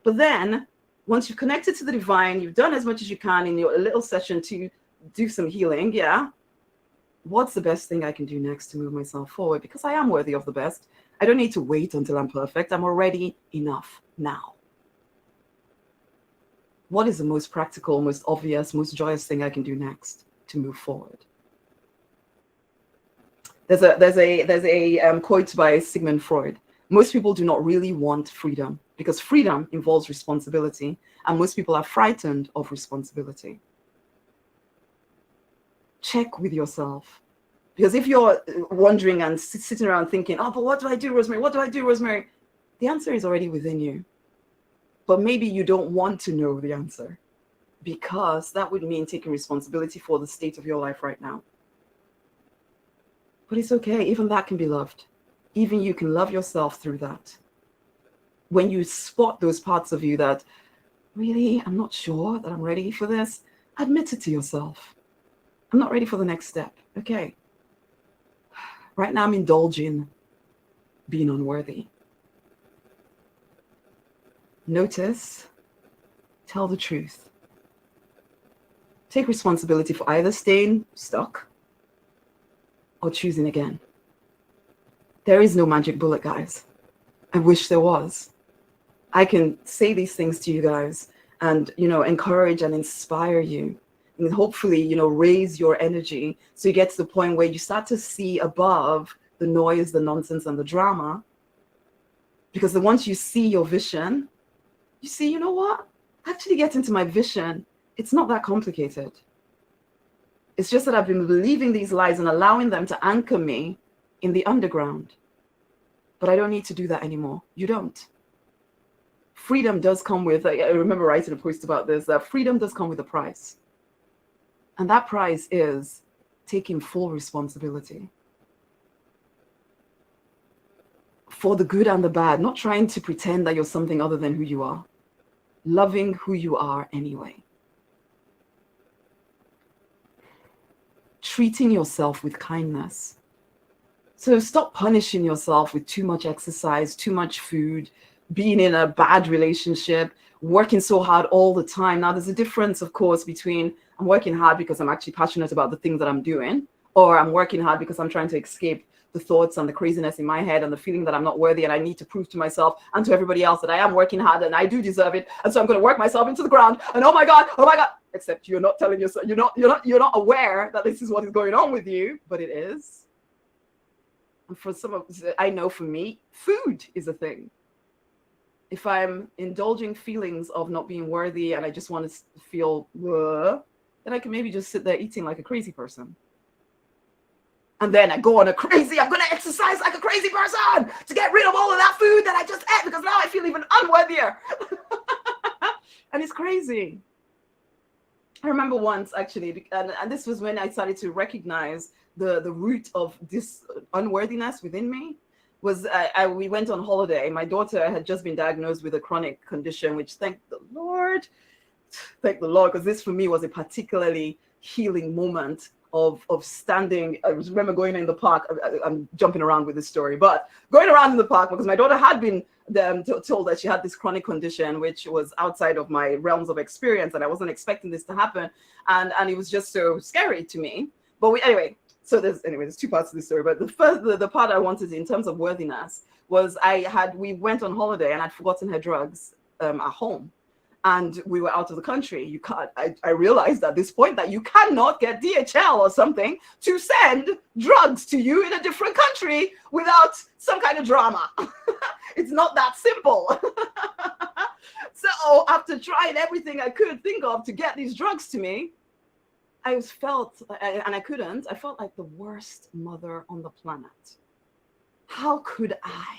But then once you've connected to the divine, you've done as much as you can in your little session to do some healing. Yeah. What's the best thing I can do next to move myself forward? Because I am worthy of the best. I don't need to wait until I'm perfect. I'm already enough now. What is the most practical, most obvious, most joyous thing I can do next to move forward? There's a quote by Sigmund Freud. Most people do not really want freedom because freedom involves responsibility, and most people are frightened of responsibility. Check with yourself, because if you're wondering and sitting around thinking, oh, but what do I do, Rosemary? What do I do, Rosemary? The answer is already within you. But maybe you don't want to know the answer. because that would mean taking responsibility for the state of your life right now. But it's okay. Even that can be loved. Even you can love yourself through that. When you spot those parts of you that, really, I'm not sure that I'm ready for this, admit it to yourself. I'm not ready for the next step. Okay. Right now I'm indulging being unworthy. Notice, tell the truth. Take responsibility for either staying stuck or choosing again. There is no magic bullet, guys. I wish there was. I can say these things to you guys and, encourage and inspire you. And hopefully, raise your energy so you get to the point where you start to see above the noise, the nonsense, and the drama. Because once you see your vision, you see, you know what? Actually get into my vision. It's not that complicated. It's just that I've been believing these lies and allowing them to anchor me in the underground. But I don't need to do that anymore. You don't. Freedom does come with, I remember writing a post about this, that freedom does come with a price. And that price is taking full responsibility for the good and the bad, not trying to pretend that you're something other than who you are, loving who you are anyway. Treating yourself with kindness. So stop punishing yourself with too much exercise, too much food, being in a bad relationship, working so hard all the time. Now, there's a difference, of course, between I'm working hard because I'm actually passionate about the things that I'm doing, or I'm working hard because I'm trying to escape the thoughts and the craziness in my head and the feeling that I'm not worthy and I need to prove to myself and to everybody else that I am working hard and I do deserve it. And so I'm going to work myself into the ground. And oh my God. Except you're not telling yourself, you're not aware that this is what is going on with you, but it is. And for some of, I know for me, food is a thing. If I'm indulging feelings of not being worthy and I just want to feel, then I can maybe just sit there eating like a crazy person. And then I go on I'm going to exercise like a crazy person to get rid of all of that food that I just ate because now I feel even unworthier. And it's crazy. I remember once actually, and this was when I started to recognize the root of this unworthiness within me. We went on holiday. My daughter had just been diagnosed with a chronic condition, which thank the Lord, because this for me was a particularly healing moment of standing. I remember going in the park. I'm jumping around with this story, but going around in the park because my daughter had been told that she had this chronic condition, which was outside of my realms of experience, and I wasn't expecting this to happen, and it was just so scary to me. But so there's two parts to this story. But the part I wanted in terms of worthiness was we went on holiday and I'd forgotten her drugs at home. And we were out of the country. I realized at this point that you cannot get DHL or something to send drugs to you in a different country without some kind of drama. It's not that simple. So after trying everything I could think of to get these drugs to me, I felt like the worst mother on the planet. How could I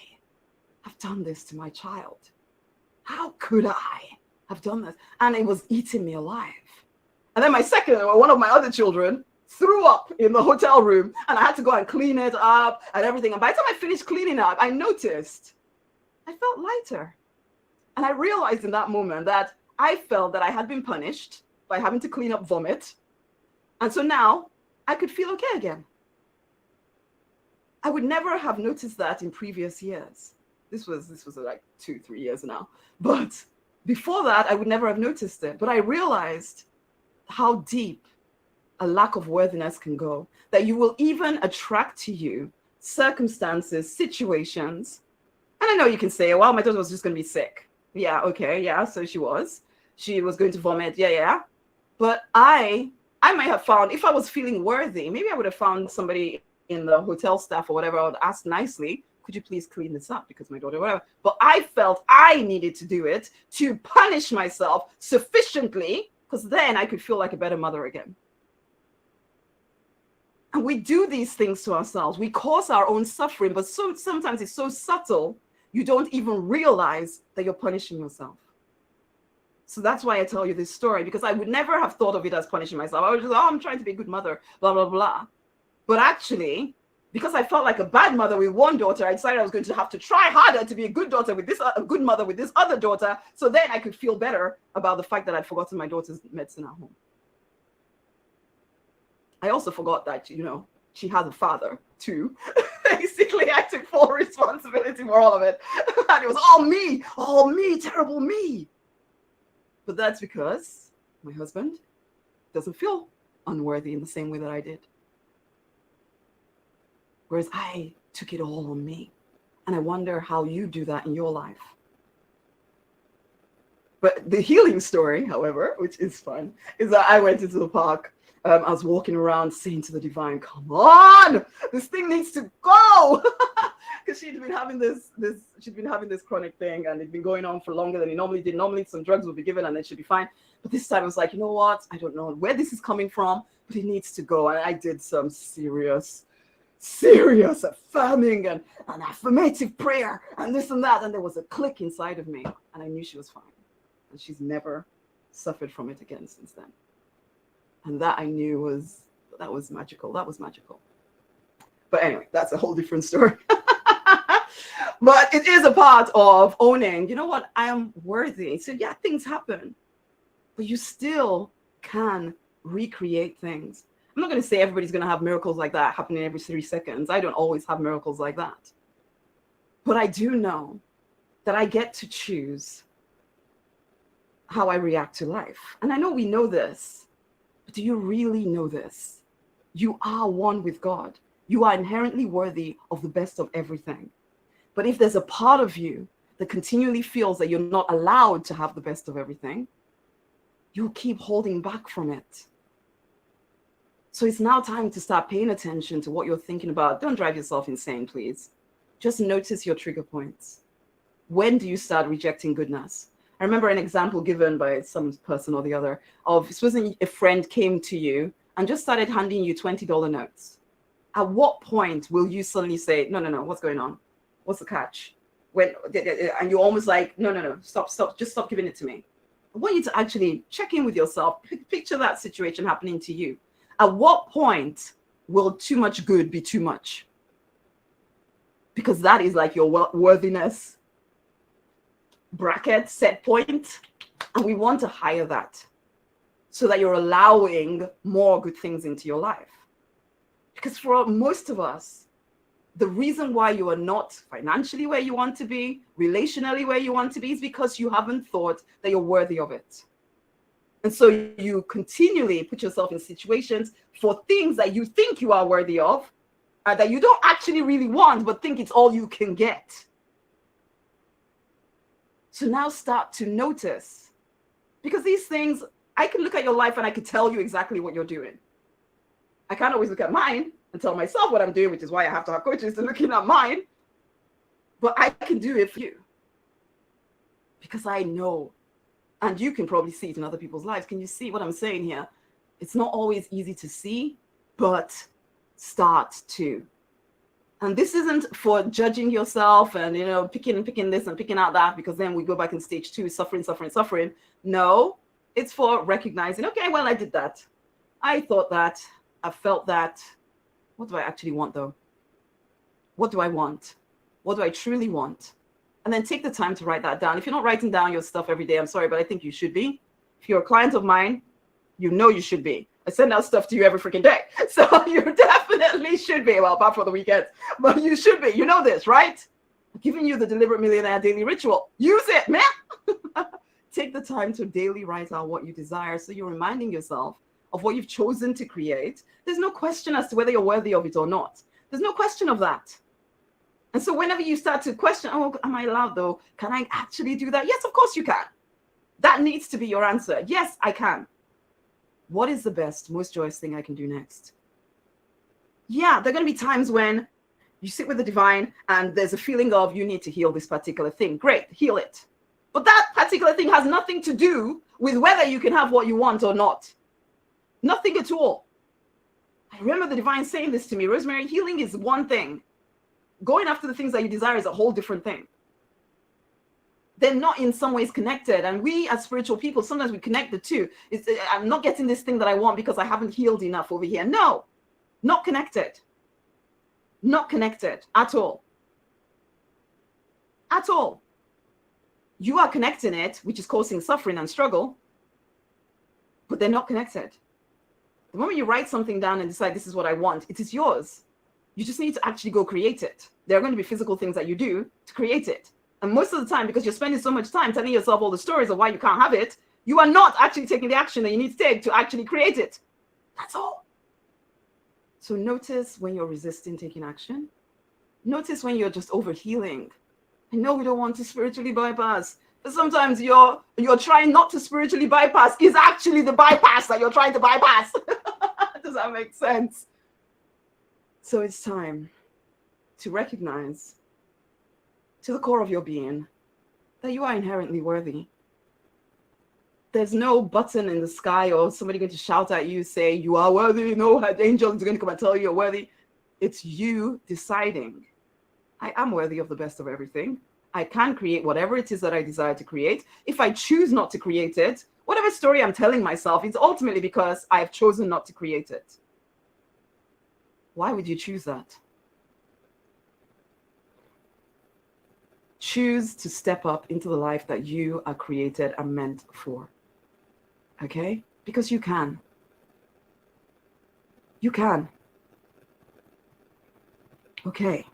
have done this to my child? How could I have done this? And it was eating me alive. And then one of my other children threw up in the hotel room and I had to go and clean it up and everything. And by the time I finished cleaning up, I noticed I felt lighter. And I realized in that moment that I felt that I had been punished by having to clean up vomit. And so now I could feel okay again. I would never have noticed that in previous years. This was like 2-3 years now. But before that, I would never have noticed it. But I realized how deep a lack of worthiness can go, that you will even attract to you circumstances, situations. And I know you can say, well, my daughter was just going to be sick. Yeah, okay, yeah, so she was. She was going to vomit, yeah. But I might have found, if I was feeling worthy, maybe I would have found somebody in the hotel staff or whatever. I would ask nicely, could you please clean this up because my daughter, whatever. But I felt I needed to do it to punish myself sufficiently because then I could feel like a better mother again. And we do these things to ourselves. We cause our own suffering, but sometimes it's so subtle, you don't even realize that you're punishing yourself. So that's why I tell you this story, because I would never have thought of it as punishing myself. I was just, oh, I'm trying to be a good mother, blah, blah, blah. But actually, because I felt like a bad mother with one daughter, I decided I was going to have to try harder to be a good daughter with this, a good mother with this other daughter. So then I could feel better about the fact that I'd forgotten my daughter's medicine at home. I also forgot that, you know, she has a father too. Basically, I took full responsibility for all of it. And it was all me, terrible me. But that's because my husband doesn't feel unworthy in the same way that I did. Whereas I took it all on me. And I wonder how you do that in your life. But the healing story, however, which is fun, is that I went into the park. I was walking around saying to the divine, come on, this thing needs to go. Because she'd been having this chronic thing, and it'd been going on for longer than it normally did. Normally some drugs would be given and then she'd be fine. But this time I was like, you know what? I don't know where this is coming from, but it needs to go. And I did some serious affirming and affirmative prayer and this and that. And there was a click inside of me and I knew she was fine. And she's never suffered from it again since then. And that I knew was magical. That was magical. But anyway, that's a whole different story. But it is a part of owning, you know what, I am worthy. So yeah, things happen, but you still can recreate things. I'm not going to say everybody's going to have miracles like that happening every 3 seconds. I don't always have miracles like that. But I do know that I get to choose how I react to life. And I know we know this, but do you really know this? You are one with God. You are inherently worthy of the best of everything. But if there's a part of you that continually feels that you're not allowed to have the best of everything, you'll keep holding back from it. So it's now time to start paying attention to what you're thinking about. Don't drive yourself insane, please. Just notice your trigger points. When do you start rejecting goodness? I remember an example given by some person or the other of, supposing a friend came to you and just started handing you $20 notes. At what point will you suddenly say, no, what's going on? What's the catch? And you're almost like, no, stop, just stop giving it to me. I want you to actually check in with yourself, picture that situation happening to you. At what point will too much good be too much? Because that is like your worthiness bracket set point, and we want to higher that so that you're allowing more good things into your life. Because for most of us, the reason why you are not financially where you want to be, relationally where you want to be, is because you haven't thought that you're worthy of it. And so you continually put yourself in situations for things that you think you are worthy of, that you don't actually really want, but think it's all you can get. So now start to notice, because these things, I can look at your life and I can tell you exactly what you're doing. I can't always look at mine and tell myself what I'm doing, which is why I have to have coaches to looking at mine. But I can do it for you because I know, and you can probably see it in other people's lives. Can you see what I'm saying here? It's not always easy to see, but start to. And this isn't for judging yourself and, you know, picking this and picking out that, because then we go back in stage 2, suffering. No, it's for recognizing, okay, well, I did that. I thought that. I felt that. What do I actually want, though? What do I want? What do I truly want? And then take the time to write that down. If you're not writing down your stuff every day, I'm sorry, but I think you should be. If you're a client of mine, you know you should be. I send out stuff to you every freaking day. So you definitely should be. Well, apart from the weekends. But you should be. You know this, right? I'm giving you the Deliberate Millionaire Daily Ritual. Use it, man. Take the time to daily write out what you desire, so you're reminding yourself of what you've chosen to create. There's no question as to whether you're worthy of it or not. There's no question of that. And so whenever you start to question, oh, am I allowed though? Can I actually do that? Yes, of course you can. That needs to be your answer. Yes, I can. What is the best, most joyous thing I can do next? Yeah, there are going to be times when you sit with the divine and there's a feeling of you need to heal this particular thing. Great, heal it. But that particular thing has nothing to do with whether you can have what you want or not. Nothing at all. I remember the divine saying this to me, Rosemary, healing is one thing. Going after the things that you desire is a whole different thing. they're not in some ways connected. And we as spiritual people, sometimes we connect the two. I'm not getting this thing that I want because I haven't healed enough over here. No, not connected. Not connected at all. At all. You are connecting it, which is causing suffering and struggle, but they're not connected. The moment you write something down and decide this is what I want, it is yours. You just need to actually go create it. There are going to be physical things that you do to create it. And most of the time, because you're spending so much time telling yourself all the stories of why you can't have it, you are not actually taking the action that you need to take to actually create it. That's all. So notice when you're resisting taking action. Notice when you're just overhealing. I know we don't want to spiritually bypass, but sometimes you're trying not to spiritually bypass is actually the bypass that you're trying to bypass. Does that make sense? So it's time to recognize to the core of your being that you are inherently worthy. There's no button in the sky or somebody going to shout at you, say, you are worthy. No angel is going to come and tell you you're worthy. It's you deciding, I am worthy of the best of everything. I can create whatever it is that I desire to create. If I choose not to create it, whatever story I'm telling myself, it's ultimately because I have chosen not to create it. Why would you choose that? Choose to step up into the life that you are created and meant for. Okay? Because you can. You can. Okay.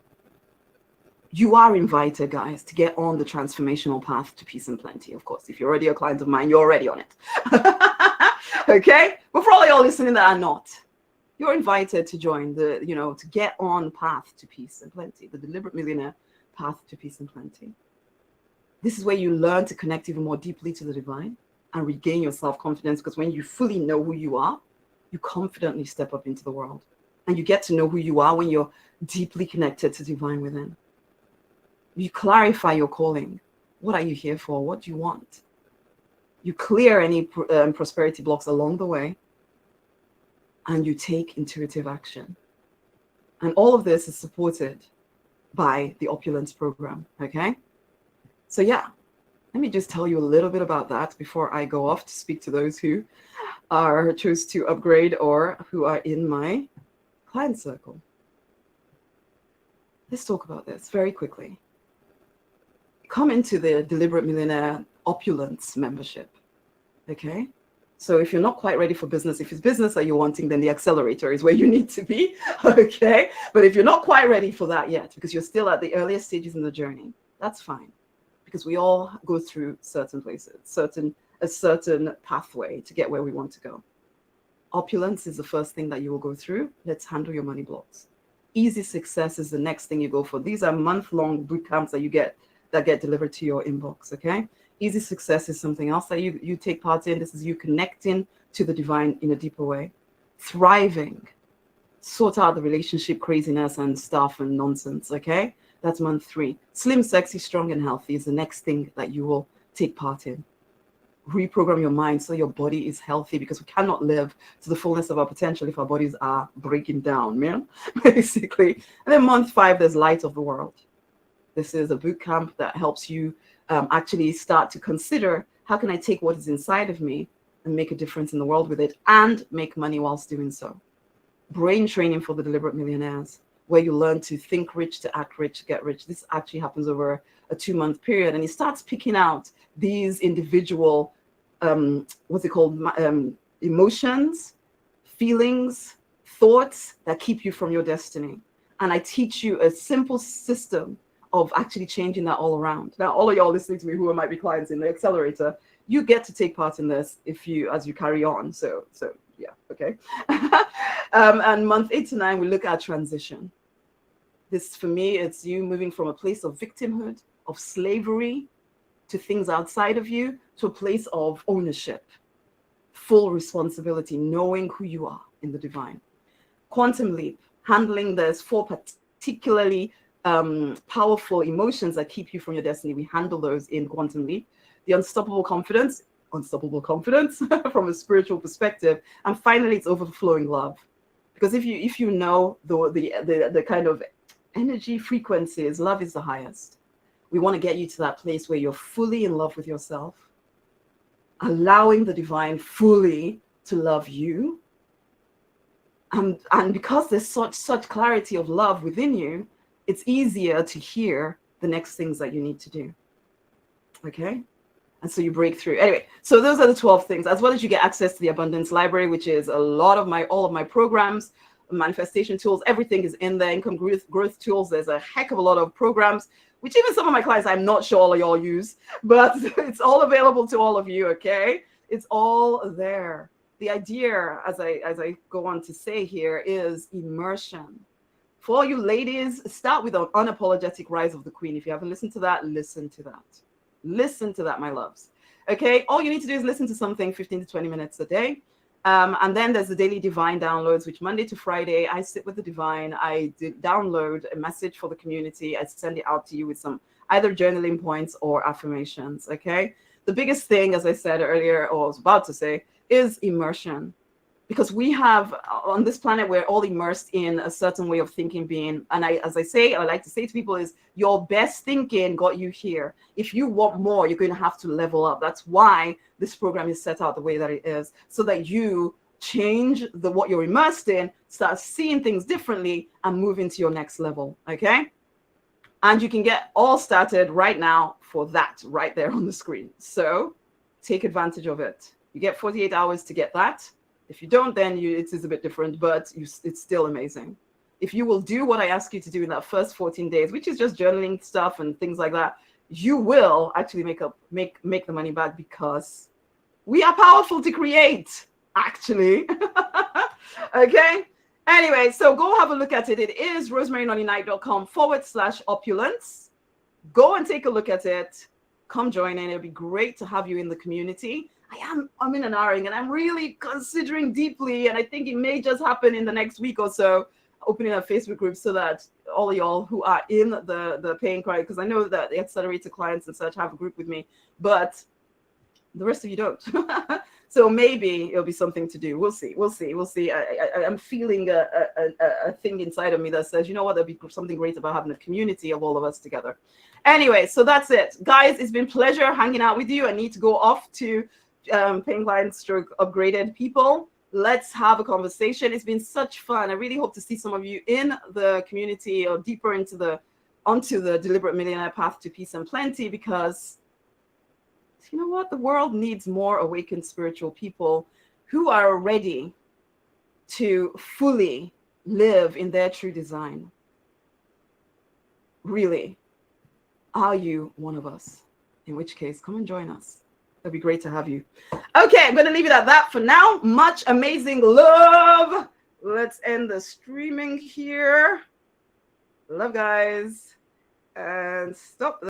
You are invited, guys, to get on the transformational path to peace and plenty. Of course, if you're already a client of mine, you're already on it. Okay? But for all y'all listening that are not, you're invited to join the, to get on the path to peace and plenty, the Deliberate Millionaire path to peace and plenty. This is where you learn to connect even more deeply to the divine and regain your self-confidence, because when you fully know who you are, you confidently step up into the world. And you get to know who you are when you're deeply connected to divine within. You clarify your calling. What are you here for? What do you want? You clear any prosperity blocks along the way, and you take intuitive action. And all of this is supported by the Opulence program, okay? So yeah, let me just tell you a little bit about that before I go off to speak to those who choose to upgrade or who are in my client circle. Let's talk about this very quickly. Come into the Deliberate Millionaire Opulence membership, okay? So if you're not quite ready for business, if it's business that you're wanting, then the accelerator is where you need to be, okay? But if you're not quite ready for that yet, because you're still at the earliest stages in the journey, that's fine. Because we all go through certain places, a certain pathway to get where we want to go. Opulence is the first thing that you will go through. Let's handle your money blocks. Easy success is the next thing you go for. These are month-long boot camps that get delivered to your inbox, okay? Easy success is something else that you take part in. This is you connecting to the divine in a deeper way. Thriving. Sort out the relationship craziness and stuff and nonsense, okay? That's month 3. Slim, sexy, strong, and healthy is the next thing that you will take part in. Reprogram your mind so your body is healthy, because we cannot live to the fullness of our potential if our bodies are breaking down, man, basically. And then month 5, there's light of the world. This is a boot camp that helps you actually start to consider, how can I take what is inside of me and make a difference in the world with it and make money whilst doing so. Brain training for the Deliberate Millionaires, where you learn to think rich, to act rich, to get rich. This actually happens over a 2-month period, and it starts picking out these individual, emotions, feelings, thoughts that keep you from your destiny. And I teach you a simple system of actually changing that all around. Now, all of y'all listening to me who might be clients in the accelerator, you get to take part in this as you carry on. So yeah, okay. And month 8 to 9, we look at transition. This, for me, it's you moving from a place of victimhood, of slavery, to things outside of you, to a place of ownership, full responsibility, knowing who you are in the divine. Quantum leap, handling those 4 particularly powerful emotions that keep you from your destiny. We handle those in Quantum Leap. The unstoppable confidence from a spiritual perspective. And finally, it's overflowing love. Because if you know the kind of energy frequencies, love is the highest. We want to get you to that place where you're fully in love with yourself, allowing the divine fully to love you. And because there's such clarity of love within you, it's easier to hear the next things that you need to do. Okay? And so you break through. Anyway, so those are the 12 things, as well as you get access to the Abundance Library, which is all of my programs, manifestation tools, everything is in there. Income growth tools. There's a heck of a lot of programs, which even some of my clients, I'm not sure all of y'all use, but it's all available to all of you. Okay? It's all there. The idea, as I go on to say here, is immersion. For all you ladies, start with an unapologetic rise of the queen. If you haven't listened to that, listen to that. Listen to that, my loves. Okay, all you need to do is listen to something 15 to 20 minutes a day. And then there's the daily divine downloads, which Monday to Friday, I sit with the divine. I download a message for the community. I send it out to you with some either journaling points or affirmations. Okay, the biggest thing, as I said earlier, or was about to say, is immersion. Because we have on this planet, we're all immersed in a certain way of thinking being. And I like to say to people is your best thinking got you here. If you want more, you're going to have to level up. That's why this program is set out the way that it is, so that you change what you're immersed in, start seeing things differently, and move into your next level. Okay. And you can get all started right now for that right there on the screen. So take advantage of it. You get 48 hours to get that. If you don't, then it is a bit different, but it's still amazing. If you will do what I ask you to do in that first 14 days, which is just journaling stuff and things like that, you will actually make the money back, because we are powerful to create, actually. Okay. Anyway, so go have a look at it. It is rosemarynonnyknight.com/opulence. Go and take a look at it. Come join in. It'll be great to have you in the community. I'm in an RN, and I'm really considering deeply, and I think it may just happen in the next week or so, opening a Facebook group so that all of y'all who are in the paying client, because I know that the accelerator clients and such have a group with me, but the rest of you don't. So maybe it'll be something to do. We'll see. I'm feeling a thing inside of me that says, you know what, there'll be something great about having a community of all of us together. Anyway, so that's it. Guys, it's been a pleasure hanging out with you. I need to go off to paying clients stroke upgraded people. Let's have a conversation. It's been such fun. I really hope to see some of you in the community or deeper onto the deliberate millionaire path to peace and plenty, because you know what? The world needs more awakened spiritual people who are ready to fully live in their true design. Really, are you one of us? In which case, come and join us. It'd be great to have you. Okay, I'm going to leave it at that for now. Much amazing love. Let's end the streaming here. Love, guys. And stop.